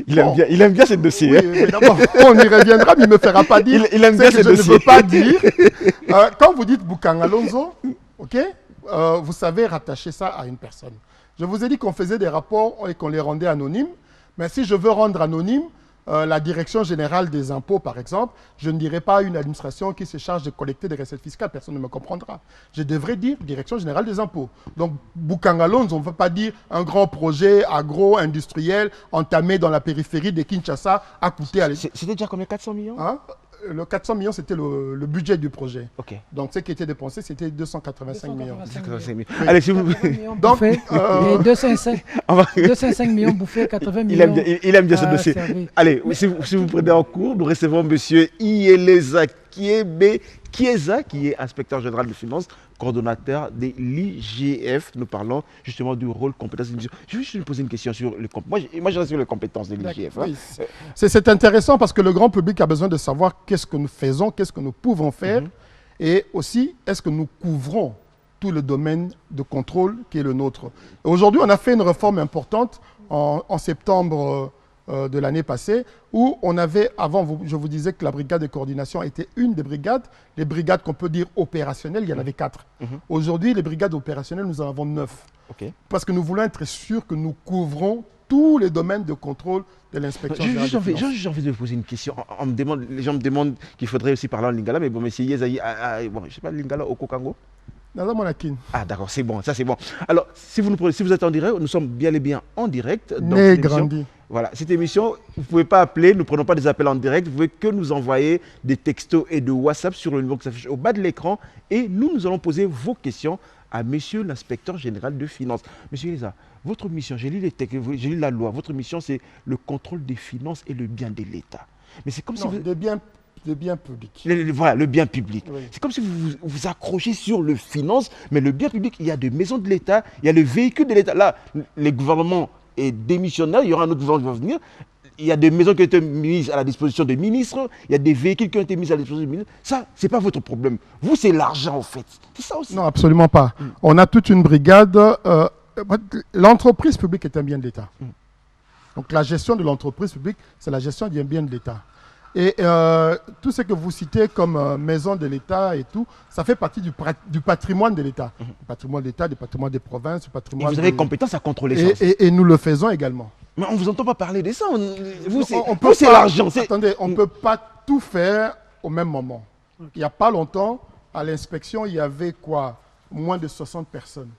Il aime bien ce dossier. Oui, mais d'abord, on y reviendra, mais il ne me fera pas dire il aime bien ce dossier. Je ne veux pas dire. Quand vous dites Boukan Alonso, ok, vous savez rattacher ça à une personne. Je vous ai dit qu'on faisait des rapports et qu'on les rendait anonymes, mais si je veux rendre anonyme, la direction générale des impôts, par exemple, je ne dirais pas une administration qui se charge de collecter des recettes fiscales, personne ne me comprendra. Je devrais dire direction générale des impôts. Donc, Boukan Alonso, on ne veut pas dire un grand projet agro-industriel entamé dans la périphérie de Kinshasa à coûter à l'État. C'était déjà combien, 400 millions hein? Le 400 millions, c'était le budget du projet. Okay. Donc, ce qui était dépensé, c'était 285 millions. 285 millions. Allez, si vous... Donc, 205 millions bouffés, 80 millions. Il aime bien ce dossier. Allez, si vous prenez en cours, nous recevons M. Ieleza Kieza, qui est inspecteur général de finances, coordonnateur de l'IGF. Nous parlons justement du rôle compétence de l'IGF. Je vais juste lui poser une question sur les compétences. Moi, je reste sur les compétences de l'IGF. Hein. Oui, c'est intéressant parce que le grand public a besoin de savoir qu'est-ce que nous faisons, qu'est-ce que nous pouvons faire, et aussi, est-ce que nous couvrons tout le domaine de contrôle qui est le nôtre. Aujourd'hui, on a fait une réforme importante en septembre de l'année passée, où on avait, avant, je vous disais que la brigade de coordination était une des brigades. Les brigades qu'on peut dire opérationnelles, il y en avait 4. Aujourd'hui, les brigades opérationnelles, nous en avons 9. Okay. Parce que nous voulons être sûrs que nous couvrons tous les domaines de contrôle de l'inspection générale des finances. J'ai envie de vous poser une question. Les gens me demandent qu'il faudrait aussi parler en lingala, mais bon, M. Yezaï, bon, je ne sais pas, lingala au Kokango. Ah d'accord, c'est bon, ça c'est bon. Alors, si vous êtes en direct, nous sommes bien et bien en direct. Né grandi. Voilà, cette émission, vous ne pouvez pas appeler, nous ne prenons pas des appels en direct, vous pouvez que nous envoyer des textos et de WhatsApp sur le numéro qui s'affiche au bas de l'écran et nous allons poser vos questions à monsieur l'inspecteur général de finances. Monsieur Elisa, votre mission, j'ai lu les textes, j'ai lu la loi, votre mission c'est le contrôle des finances et le bien de l'État. Mais c'est comme si vous... Le bien public. Voilà, le bien public. Oui. C'est comme si vous vous accrochez sur le finance, mais le bien public, il y a des maisons de l'État, il y a le véhicule de l'État. Là, les gouvernements est démissionnaire, il y aura un autre gouvernement qui va venir. Il y a des maisons qui ont été mises à la disposition des ministres, il y a des véhicules qui ont été mis à la disposition des ministres. Ça, ce n'est pas votre problème. Vous, c'est l'argent, en fait. C'est ça aussi. Non, absolument pas. On a toute une brigade. L'entreprise publique est un bien de l'État. Donc, la gestion de l'entreprise publique, c'est la gestion d'un bien de l'État. Et tout ce que vous citez comme maison de l'État et tout, ça fait partie du patrimoine de l'État. Du patrimoine de l'État, du patrimoine des provinces, du patrimoine... Et vous avez compétence à contrôler ça. Et nous le faisons également. Mais on ne vous entend pas parler de ça. Vous, c'est l'argent. Attendez, on ne peut pas tout faire au même moment. Il n'y a pas longtemps, à l'inspection, il y avait quoi? Moins de 60 personnes.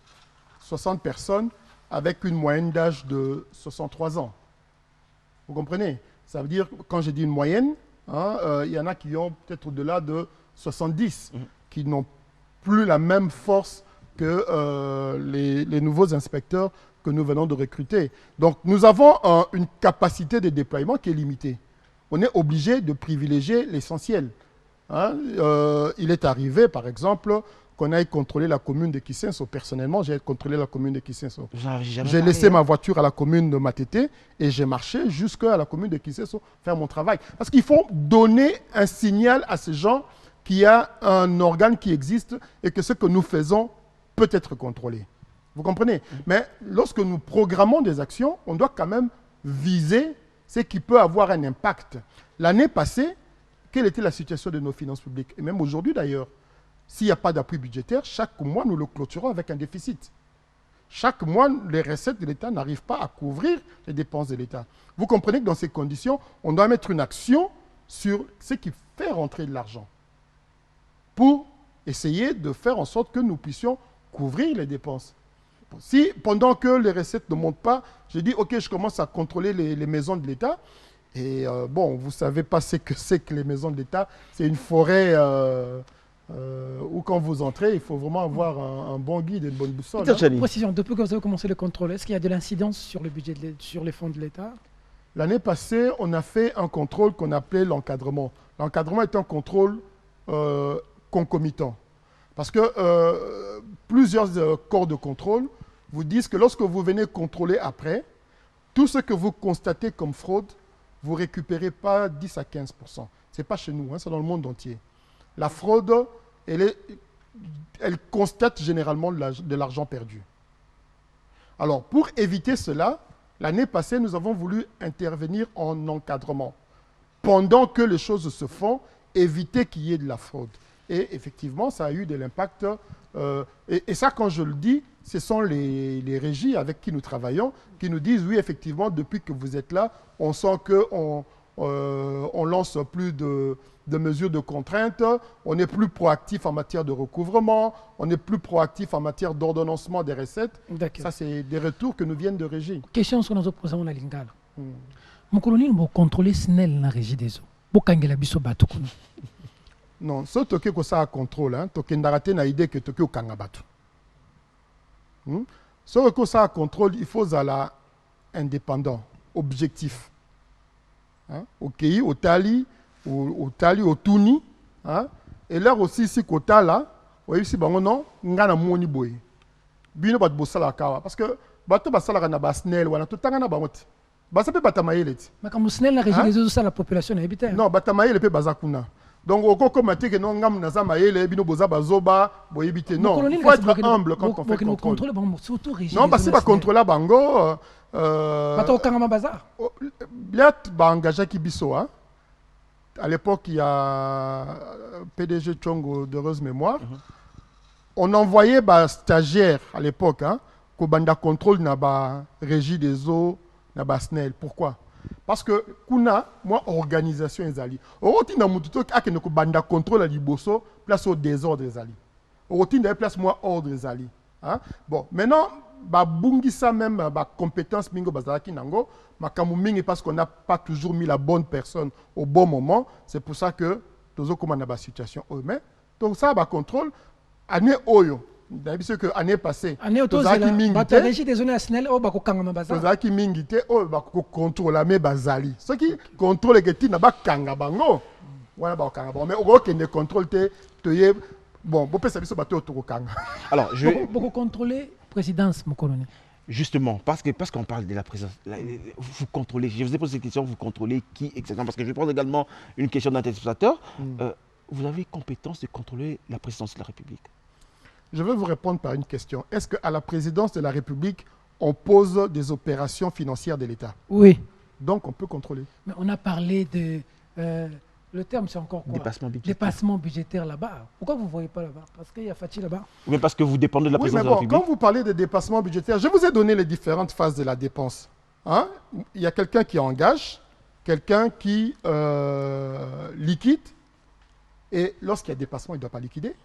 60 personnes avec une moyenne d'âge de 63 ans. Vous comprenez? Ça veut dire, quand je dis une moyenne, il y en a qui ont peut-être au-delà de 70, qui n'ont plus la même force que les nouveaux inspecteurs que nous venons de recruter. Donc, nous avons une capacité de déploiement qui est limitée. On est obligé de privilégier l'essentiel. Il est arrivé, par exemple, qu'on aille contrôler la commune de Kisenso. Personnellement, j'ai contrôlé la commune de Kisenso. J'ai laissé ma voiture à la commune de Matete et j'ai marché jusqu'à la commune de Kisenso faire mon travail. Parce qu'il faut donner un signal à ces gens qu'il y a un organe qui existe et que ce que nous faisons peut être contrôlé. Vous comprenez? Mais lorsque nous programmons des actions, on doit quand même viser ce qui peut avoir un impact. L'année passée, quelle était la situation de nos finances publiques? Et même aujourd'hui d'ailleurs, s'il n'y a pas d'appui budgétaire, chaque mois, nous le clôturons avec un déficit. chaque mois, les recettes de l'État n'arrivent pas à couvrir les dépenses de l'État. Vous comprenez que dans ces conditions, on doit mettre une action sur ce qui fait rentrer de l'argent pour essayer de faire en sorte que nous puissions couvrir les dépenses. Si, pendant que les recettes ne montent pas, je dis, OK, je commence à contrôler les maisons de l'État. Et bon, vous ne savez pas ce que c'est que les maisons de l'État. C'est une forêt où quand vous entrez, il faut vraiment avoir un bon guide et une bonne boussole. Précision, depuis que vous avez commencé le contrôle, est-ce qu'il y a de l'incidence sur le budget, sur les fonds de l'État? L'année passée, on a fait un contrôle qu'on appelait l'encadrement. L'encadrement est un contrôle concomitant. Parce que plusieurs corps de contrôle vous disent que lorsque vous venez contrôler après, tout ce que vous constatez comme fraude, vous ne récupérez pas 10 à 15%. Ce n'est pas chez nous, hein, c'est dans le monde entier. La fraude, elle constate généralement de l'argent perdu. Alors, pour éviter cela, l'année passée, nous avons voulu intervenir en encadrement. Pendant que les choses se font, éviter qu'il y ait de la fraude. Et effectivement, ça a eu de l'impact. Et ça, quand je le dis, ce sont les régies avec qui nous travaillons qui nous disent, oui, effectivement, depuis que vous êtes là, on sent qu'on lance plus de mesures de contrainte, on est plus proactif en matière de recouvrement, on est plus proactif en matière d'ordonnancement des recettes. Ça, c'est des retours que nous viennent de régie. Question sur nos opposants à la Lingala. Mon colonel, vous contrôlez SNEL la régie des eaux. Vous kangela biso batu kuno. Non, ce toke ko ça contrôle, hein, toke ndarate na idée que toke o kanga batu. Ce que ça contrôle, il faut aller indépendant, objectif. Hein? Au Kei, au Tali, au Tuni. Hein? Et là aussi, si Kota là, si non, ngana moni boy. Bino bat bosala kawa parce que bato basala na basnel wana to tanga na bangote. Basa pe batamaye mais comme SNEL la régie des eaux, ça la population habite. Non, batamaye pe bazakuna. Donc, au comité que non ngam naza maele bino boza bazoba boyebite non. Il faut être humble quand on fait contrôle. Non, parce que pas contrôler bango. Bato kangama bazar. Biat ba engagé ki biso hein. À l'époque, il y a PDG Tchongo d'heureuse mémoire. On envoyait des stagiaires à l'époque, hein, qu'on banda contrôle na ba régie des eaux, na ba SNEL. Pourquoi? Parce que kuna moi organisation ezali. Oroti na mututo akene ko banda contrôle à liboso place au désordre ezali. Oroti na place moi ordre ezali. Hein? Bon, maintenant ba bungisa même ba compétence mingo bazalaki nango makamu mingi parce qu'on n'a pas toujours mis la bonne personne au bon moment. C'est pour ça que tozo komana ba situation mais donc ça ba contrôle année oyo. D'habitude que année passée, tozaki mingi te. Régie des zones nationales au bako kanga mabaza. Tozaki mingi te au bako contrôler mais bazali. Ce qui contrôle que ti na ba kanga bango. Voilà ba kanga bango mais au kende contrôle te toye bon, bo pesa biso bato to kanga. Alors, je vais beaucoup contrôler présidence mon colonel. Justement, parce qu'on parle de la présidence, vous contrôlez, je vous ai posé cette question, vous contrôlez qui exactement? Parce que je vais prendre également une question d'un téléspectateur. Vous avez compétence de contrôler la présidence de la République? Je vais vous répondre par une question. Est-ce qu'à la présidence de la République, on pose des opérations financières de l'État? Oui. Donc, on peut contrôler. Mais on a parlé de... le terme, c'est encore quoi? Dépassement budgétaire. Dépassement budgétaire là-bas. Pourquoi vous ne voyez pas là-bas? Parce qu'il y a Fatih là-bas. Mais parce que vous dépendez de la présidence de la République. Quand vous parlez de dépassement budgétaire, je vous ai donné les différentes phases de la dépense. Hein? Il y a quelqu'un qui engage, quelqu'un qui liquide, et lorsqu'il y a dépassement, il ne doit pas liquider.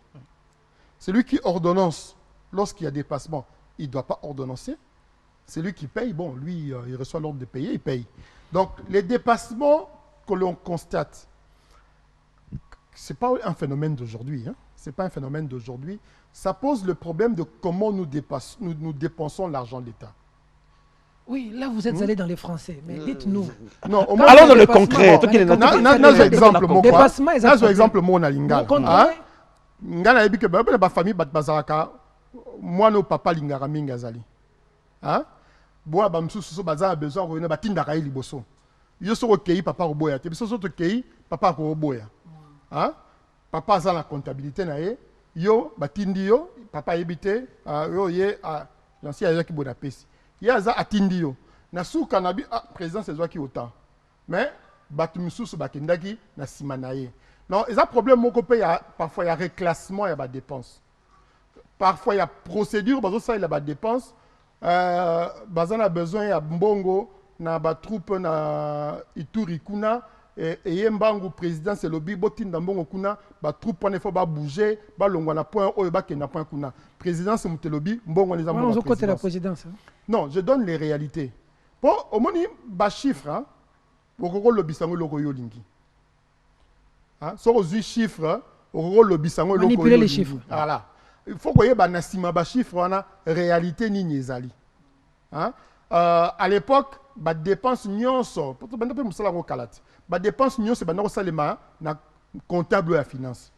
Celui qui ordonnance, lorsqu'il y a dépassement, il ne doit pas ordonnancer. Celui qui paye, bon, lui, il reçoit l'ordre de payer, il paye. Donc, les dépassements que l'on constate, ce n'est pas un phénomène d'aujourd'hui. Hein? Ce n'est pas un phénomène d'aujourd'hui. Ça pose le problème de comment nous dépensons l'argent de l'État. Oui, là, vous êtes allé dans les Français, mais dites-nous. Non, allons dans le concret. Dépassement, exemple, mon alingal. Ngana yebi ke ba famille bat bazaka moi no papa lingara mingi azali hein bo ba msusu so baza besoin ko ba tinda ka liboso yo so ko kei papa ko boya te biso so to kei papa ko boya hein papa za la comptabilité na ye yo batindi yo papa yebite yo ye lanci ya ki bona pesi ya za atindi yo na suka na bi président c'est toi qui autant mais batu msusu bakendaki na sima na ye. Non, il y a un problème, parfois il y a reclassement, il y a des dépenses. Parfois il y a procédure, parce que ça il y a des dépenses. Bazana a besoin ya mbongo na ba troupe na Ituri kuna et yembangu président c'est lobby botinda mbongo kuna ba troupe on faut ba bouger ba longwa na point oyo ba kenda point kuna président c'est mutelobi mbongo les amons au côté de la présidence. Non, je donne les réalités. Pour au moni ba chiffre hein bokoko lobisango loko yo lingi. Hein so ozu chiffre bokoko lobisango loko yo. Manipuler les chiffres. Voilà. Il faut que ba nasima ba chiffre wana réalité ni ezali. Hein à l'époque ba dépense nyonso pour banda pe musala ko kalati ba dépense nyonso banda ko salema na comptable à finance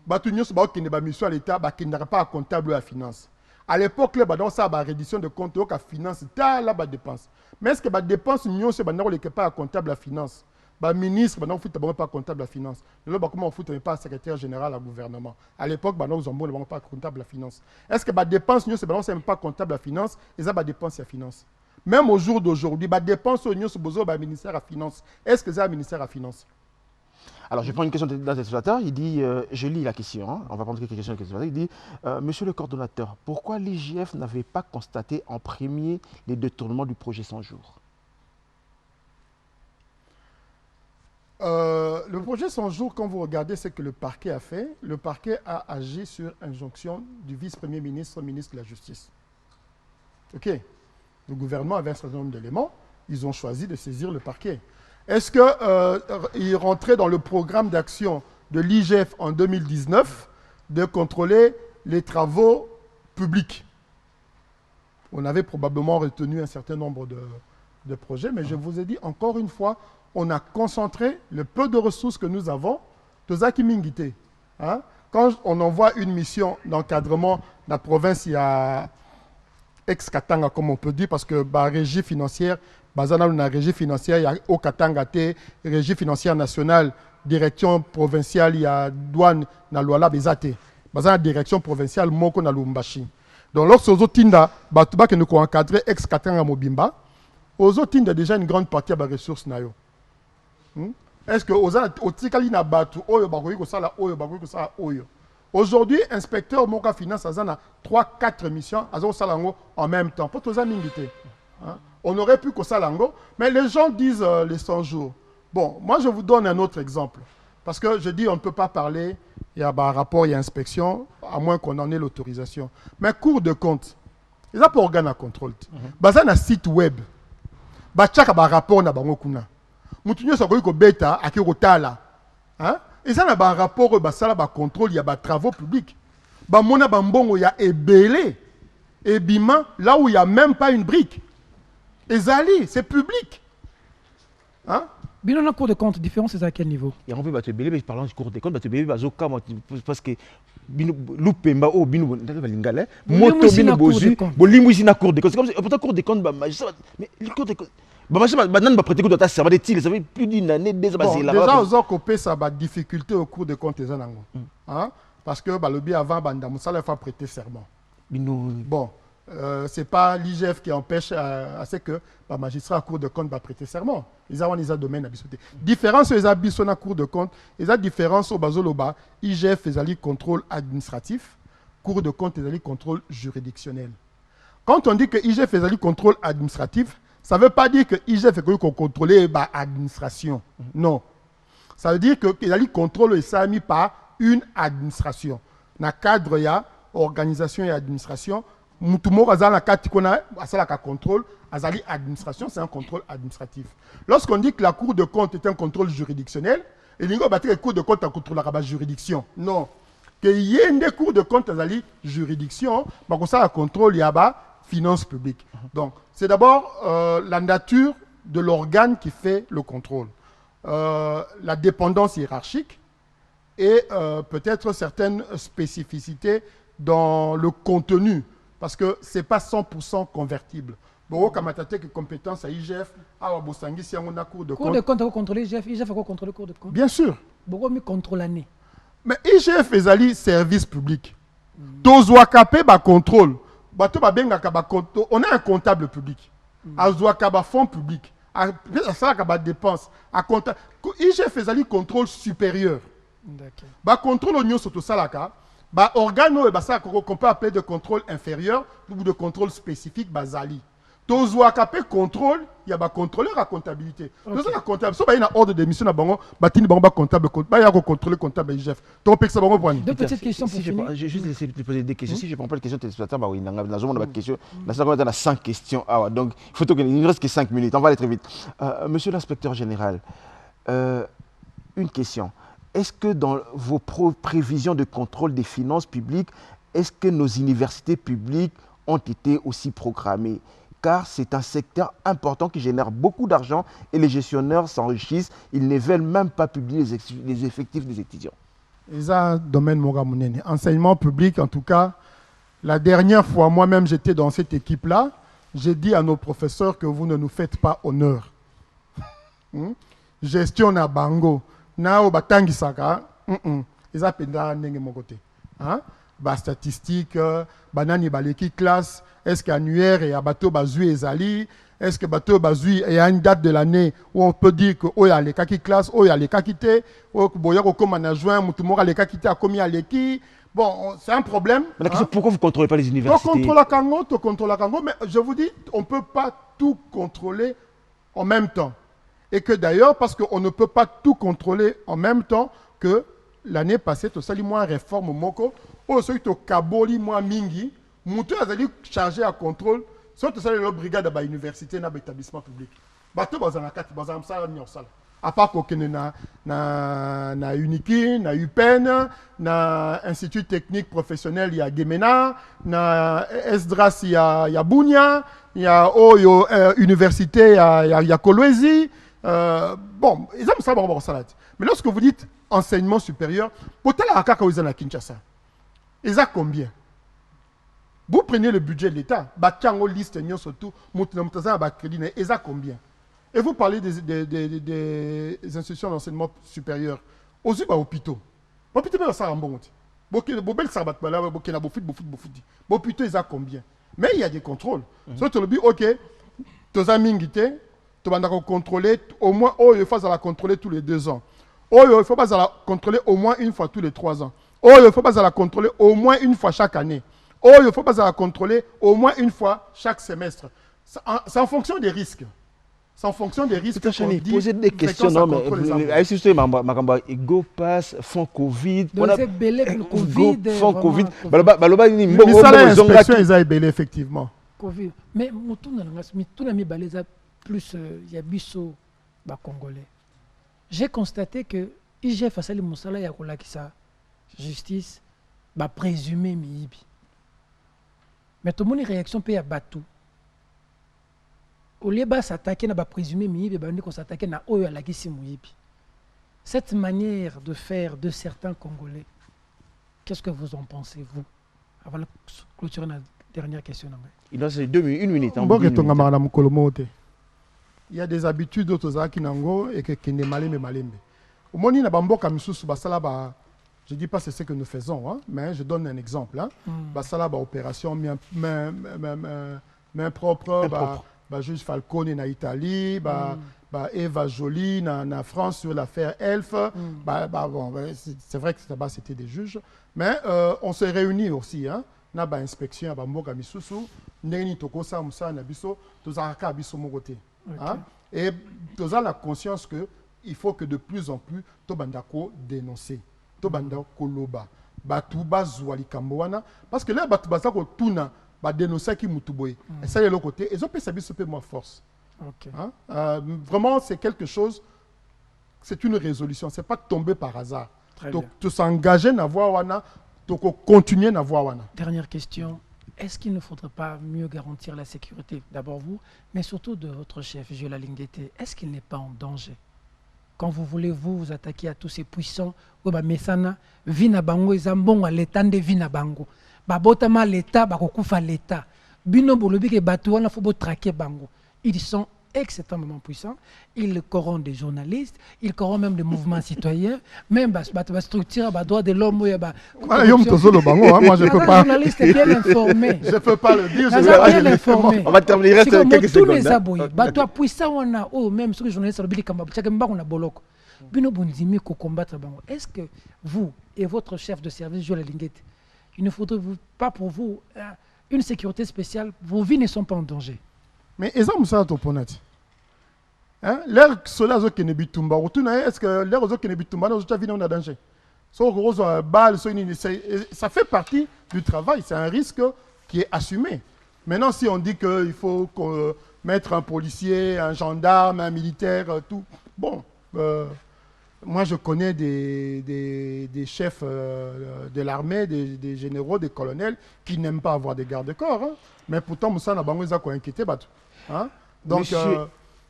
ba tu nyonso ba okende ba mission à l'état ba kendaka pas comptable à finance à l'époque là banda ça ba reddition de compte au ka finance ta la ba dépense mais est-ce que ba dépense nyonso banda ko leke pas comptable à finance ba ministre banda ko futa pas comptable à finance le ba comment on futa pas secrétaire général à gouvernement à l'époque banda zombo ne pas comptable à finance est-ce que ba dépense nyonso banda c'est même pas comptable à finance et ça ba dépense à finance. Même au jour d'aujourd'hui, les dépenses au ministère à Finance. Est-ce que c'est un ministère à Finance? Alors, je prends une question d'un téléspectateur. Il dit, je lis la question, hein, on va prendre quelques questions du téléspectateur. Il dit, monsieur le coordonnateur, pourquoi l'IGF n'avait pas constaté en premier les détournements du projet 100 jours? Le projet 100 jours, quand vous regardez ce que le parquet a fait, le parquet a agi sur injonction du vice-premier ministre, ministre de la Justice. OK. Le gouvernement avait un certain nombre d'éléments, ils ont choisi de saisir le parquet. Est-ce qu'il rentrait dans le programme d'action de l'IGF en 2019 de contrôler les travaux publics? On avait probablement retenu un certain nombre de projets, mais je vous ai dit encore une fois, on a concentré le peu de ressources que nous avons, Tozaki Mingité. Hein? Quand on envoie une mission d'encadrement dans la province, il y a ex-Katanga, comme on peut dire, parce que la régie financière, la régie financière, il y a au Katanga, régie financière nationale, direction provinciale, il y a douane, na Luala Bezate. La direction provinciale, Moko na Lumbashi. Donc, lorsque aux autres tinda, batuba que nous encadré ex-Katanga Mobimba, aux autres tinda déjà une grande partie de la ressource nayo. Est-ce que aux autres tikali na batu, oyo bagoyi ko sala oyo bagoyi ko sala oyo. Aujourd'hui, inspecteur Moka Finance a 3-4 missions en même temps. Pour tous les on aurait pu que ça l'ango, mais les gens disent les 100 jours. Bon, moi je vous donne un autre exemple. Parce que je dis on ne peut pas parler, il y a un rapport, il y a inspection, à moins qu'on en ait l'autorisation. Mais Cour de compte, ils n'ont pas organe à contrôle. Ils ont un site web. Ils ont un rapport na bango kuna. Moutinyo sa ko beta akirotala. Hein? Et ça, il y a un rapport, il y a un contrôle, il y a des travaux publics. Il y a un ébélé, et bima, là où il n'y a même pas une brique. Et Zali, c'est public. Hein? Bien, on a un cours de compte différent, c'est à quel niveau? Il y a un peu de bébé, parlant du cours de compte, bébé, parce que Loupemba, oh, Bino, Balingale, Moto, Bino, Bozu, Bolimousi, na cours de compte. C'est comme ça, pourtant, cours de compte, mais le cours de compte. Maintenant, prêter compte, ça va fait plus d'une année, déjà, ils ont coupé ça, difficulté au cours de compte. Parce que le bien avant, il faut prêter serment. Bon, ce n'est pas l'IGF qui empêche à ce que le magistrat à cour de compte va prêter serment. Ils ont des domaines à bisouter. Différence, ils ont à cour de compte. Ils ont différence au Bazoloba. IGF, ils ont contrôle administratif. Cour de compte, ils ont contrôle juridictionnel. Quand on dit que IGF, ils ont contrôle administratif, ça ne veut pas dire que IGF est contrôlé par l'administration. Non. Ça veut dire qu'il y a le contrôle et ça mis par une administration. Dans le cadre, il y a organisation et administration. Moutumo, dans le cadre, il y a contrôle. Administration, c'est un contrôle administratif. Lorsqu'on dit que la Cour de compte est un contrôle juridictionnel, il y a une Cour de compte qui contrôle la juridiction. Non. Qu'il y ait une Cour de compte dans la juridiction, mais ça, le contrôle, il y a finances publiques. Donc, c'est d'abord la nature de l'organe qui fait le contrôle. La dépendance hiérarchique et peut-être certaines spécificités dans le contenu, parce que ce n'est pas 100% convertible. Bon, comme tu as compétence à IGF, à Wabosangi, si on a cours de compte. Cours de compte, vous contrôlez IGF, IGF va contrôler le cours de compte. Bien sûr. Pourquoi me contrôle l'année? Mais IGF est un service public. Tozouakapé, contrôle. On a un comptable public. Un fonds public. Ça, dépense. IGF fait un contrôle supérieur. Contrôle au niveau de Salaka. Bah, organe, ça qu'on peut appeler de contrôle inférieur ou de contrôle spécifique, basali. Tous les contrôle, il y a un contrôleur à comptabilité. Tous les comptable, si il y a un ordre de mission, il y a un comptable, il y a un contrôleur comptable, chef. Donc, c'est bon point. Deux petites questions pour finir. J'ai juste laissé te poser des questions. Si je ne prends pas les questions, téléspectateurs, bah oui, dans la zone, on a question. La seconde, on a 5 questions. Ah, donc, il faut qu'il ne reste que 5 minutes. On va aller très vite. Monsieur l'inspecteur général, une question. Est-ce que dans vos prévisions de contrôle des finances publiques, est-ce que nos universités publiques ont été aussi programmées? Car c'est un secteur important qui génère beaucoup d'argent et les gestionnaires s'enrichissent. Ils ne veulent même pas publier les effectifs des étudiants. C'est un domaine moramounene. Enseignement public, en tout cas, la dernière fois, moi-même, j'étais dans cette équipe-là. J'ai dit à nos professeurs que vous ne nous faites pas honneur. Gestion à Bango. Nao batangi saka. Ils appellent n'enge mon côté. Ba statistique, banani baleki classe. Est-ce qu'annuaire et abato bazui ezali? Est-ce que bateau bazui il y a une date de l'année où on peut dire que oh y a les kaki classe, oh y a les kakité, oh boya comme en juin, mutumora les kakité a commis à l'équipe. Bon, c'est un problème. Mais la question, pourquoi vous ne contrôlez pas les universités? Tu contrôles la Congo, mais je vous dis, on ne peut pas tout contrôler en même temps. Et que d'ailleurs, parce qu'on ne peut pas tout contrôler en même temps, que l'année passée, tu as sali moins réforme au Moko, ou ceux qui ont kaboli moins mingi, Moutou a chargé à contrôle, soit tu as la brigade à l'université, dans l'établissement public. Bateau, bazana kati, bazana msala nyosala. À part qu'il y a na Uniki, na UPEN, na Institut technique professionnel, il y a Gemena, na Esdras, il y a Bounia, il y a Université, il y a Kolwezi. Bon, ils aiment ça, bon, salade. Mais lorsque vous dites enseignement supérieur, pour tel akaka ils ont à Kinshasa, ils ont combien? Vous prenez le budget de l'État, batiango liste surtout, moutaza ba crédit, ils ont combien? Et vous parlez des institutions d'enseignement supérieur. Aussi, hôpitaux. Hôpitaux, ça a un bon. Hôpitaux, ils ont combien? Mais il y a des contrôles. Si tu le dis, ok, tu as mis tu vas contrôler, au moins, il faut la contrôler tous les 2 ans. Il faut pas la contrôler au moins une fois tous les 3 ans. Il faut pas la contrôler au moins une fois chaque année. Il faut pas la contrôler au moins une fois chaque semestre. C'est en fonction des risques. C'est en fonction des risques. Poser des questions, non, mais si vous avez Ego Pass, fonds Covid. Donc c'est belé pour le Covid. Fonds Covid. L'inspection, ils ont belé, effectivement. Covid. Mais tout n'a mis balé plus il y a biso congolais. J'ai constaté que IGF Asali Moussala Yakola qui sa justice va présumer miibi. Mais tout le monde réaction peut y abattre. Au lieu de s'attaquer à présumer miibi, on s'attaquer à oyo la kisi muibi. Cette manière de faire de certains Congolais, qu'est-ce que vous en pensez, vous? Avant de clôturer la dernière question. Il reste 1 minute. Il y a des habitudes d'autres qui n'ont et qui ne malembe malembe. Au moment où Bamboka Misusu Basalaba, je ne dis pas c'est ce que nous faisons, hein, mais je donne un exemple. Basalaba opération main propre, juge Falcone en Italie, Eva Joly en France sur l'affaire Elf. Bon, c'est vrai que là-bas c'était des juges, mais on s'est réunis aussi. Hein, na ba inspection à Bamboka Misusu, Neni Tokosa Moussa Nabiso, Tozaraka Abiso Mogote. Hein? Et tu as la conscience qu'il faut que de plus en plus, Tobandako dénoncer, Tobandako loba, Batuba Zouali Kamboana, parce que là, Batubazako Tuna, dénoncer qui Moutuboy. Et ça, de l'autre côté, ils ont pu s'habiller un peu moins force. Hein? Vraiment, c'est quelque chose, c'est une résolution, ce n'est pas tomber par hasard. Donc, tu s'engager à voir Wana, tu continuer à voir Wana. Dernière question. Est-ce qu'il ne faudrait pas mieux garantir la sécurité, d'abord vous, mais surtout de votre chef, Jola Linguete? Est-ce qu'il n'est pas en danger? Quand vous voulez vous attaquer à tous ces puissants, Mesana, Vina Bango, Zambon, l'État de Vina Bango. Babotama l'État, Bakokufa l'État. Bino Bolobi et Batouana, il faut traquer Bango. Ils sont extrêmement puissants. Ils corrompent des journalistes, ils corrompent même des mouvements citoyens, même la structure, les droits de l'homme. Moi, je peux pas. Les journalistes sont bien informés. Je ne peux pas le dire. Bien informés. On va terminer, il reste quelques secondes. Toi, puissant, on a, même sur les journalistes, on a boloko. Bino Bundimi, combattre Bango. Est-ce que vous et votre chef de service, Jola Linguete, il ne faudrait pas pour vous une sécurité spéciale. Vos vies ne sont pas en danger. Mais eza musala toponati. Hein? L'air sola zo kene bitumba. Est-ce que l'air zo kene bitumba na zo vina on a danger? Ça fait partie du travail, c'est un risque qui est assumé. Maintenant, si on dit qu'il faut mettre un policier, un gendarme, un militaire, tout, bon, moi je connais des chefs de l'armée, des généraux, des colonels qui n'aiment pas avoir des gardes-corps, hein. Mais pourtant, Moussa n'a pas inquiété. Hein? Donc,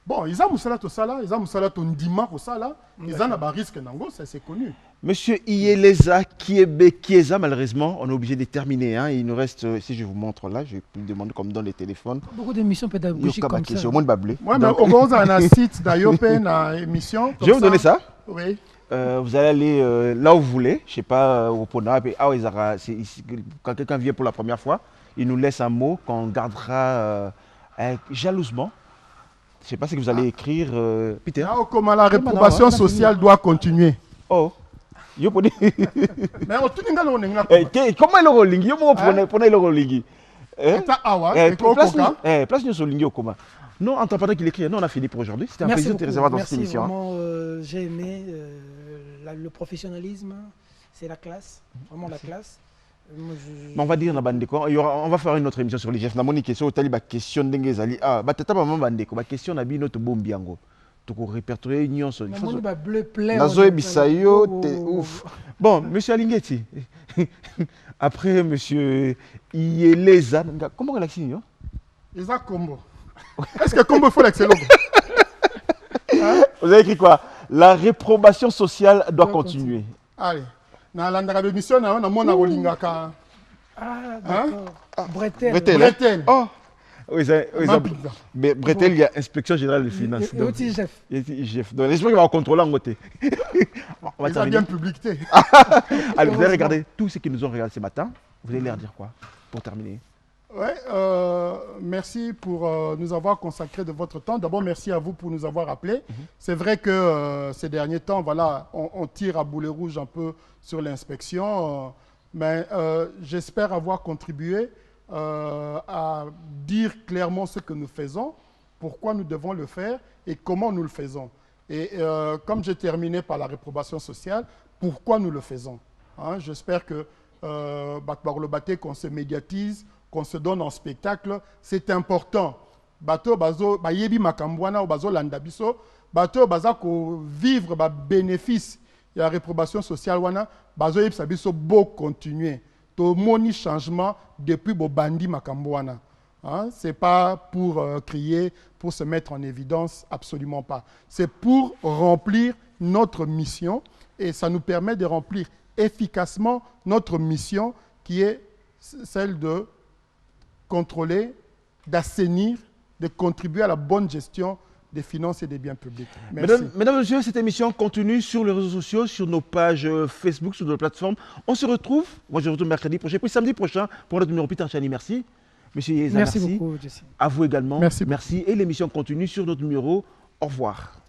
bon, ils ont Moussa tout ça là, ils ont Moussa tout ndima pour ça là, ils ont un risque nango, ça c'est connu. Monsieur Iyeleza Kieza, malheureusement, on est obligé de terminer. Hein. Il nous reste, si je vous montre là, je vous demande comme dans les téléphones. Beaucoup d'émissions pédagogiques comme ça. Au moins de bablé. Oui, mais au moins, on a un site d'Ayope, une émission. Je vais vous donner ça. Oui. Vous allez aller là où vous voulez, je ne sais pas, au Pona. Quand quelqu'un vient pour la première fois, il nous laisse un mot qu'on gardera jalousement. Je ne sais pas ce que vous allez écrire, Peter. Comment la réprobation sociale doit continuer. Oh. Mais on comment est le rolling? Prenez le rolling. Place nous sur le comment. Non, en pendant qu'il écrit, non, on a fini pour aujourd'hui. C'était un plaisir de te recevoir dans cette émission. Vraiment, j'ai aimé le professionnalisme, c'est la classe, vraiment la classe. On va dire on va faire une autre émission sur les chefs. On question question d'engezali. Ah, batata maman bandeko, question na bino to bombiango. Tu peux répertorier une nyonso. Nazo ebisayo, t'es ouf. Bon, monsieur Alingeti. Après, monsieur Iyeleza. Comment on l'a signé? Isa Combo. Est-ce que Combo faut l'excellent? Vous avez écrit quoi? La réprobation sociale doit continuer. Allez. Dans la émission, on a mon Rolingaka. Ah, d'accord. Bretel. Bretel. Oh. Oui, Bretel, il y a inspection générale des finances. Et aussi chef. Donc, j'espère qu'il va contrôler en côté. On va bien publicité. Allez, vous allez regarder tous ceux qui nous ont regardé ce matin. Vous allez leur dire quoi pour terminer? Ouais, merci pour nous avoir consacré de votre temps. D'abord, merci à vous pour nous avoir appelés. C'est vrai que ces derniers temps, voilà, on tire à boulet rouge un peu sur l'inspection, mais j'espère avoir contribué à dire clairement ce que nous faisons, pourquoi nous devons le faire et comment nous le faisons. Et comme j'ai terminé par la réprobation sociale, pourquoi nous le faisons. Hein, j'espère que qu'on se médiatise, qu'on se donne en spectacle, c'est important. Bato bazo bayebi makambwana ou bazo landabiso, bato bazako vivre ba bénéfice la réprobation sociale wana, bazo yebisa biso beau continuer. To moni changement depuis bo bandi makambwana. Hein? C'est pas pour crier, pour se mettre en évidence, absolument pas. C'est pour remplir notre mission et ça nous permet de remplir efficacement notre mission qui est celle de contrôler, d'assainir, de contribuer à la bonne gestion des finances et des biens publics. Merci. Mesdames et messieurs, cette émission continue sur les réseaux sociaux, sur nos pages Facebook, sur nos plateformes. On se retrouve, moi je retourne mercredi prochain, puis samedi prochain pour notre numéro Peter Chani. Merci. Monsieur Yeza, merci beaucoup, Jesse. À vous également. Merci. Merci. Et l'émission continue sur notre numéro. Au revoir.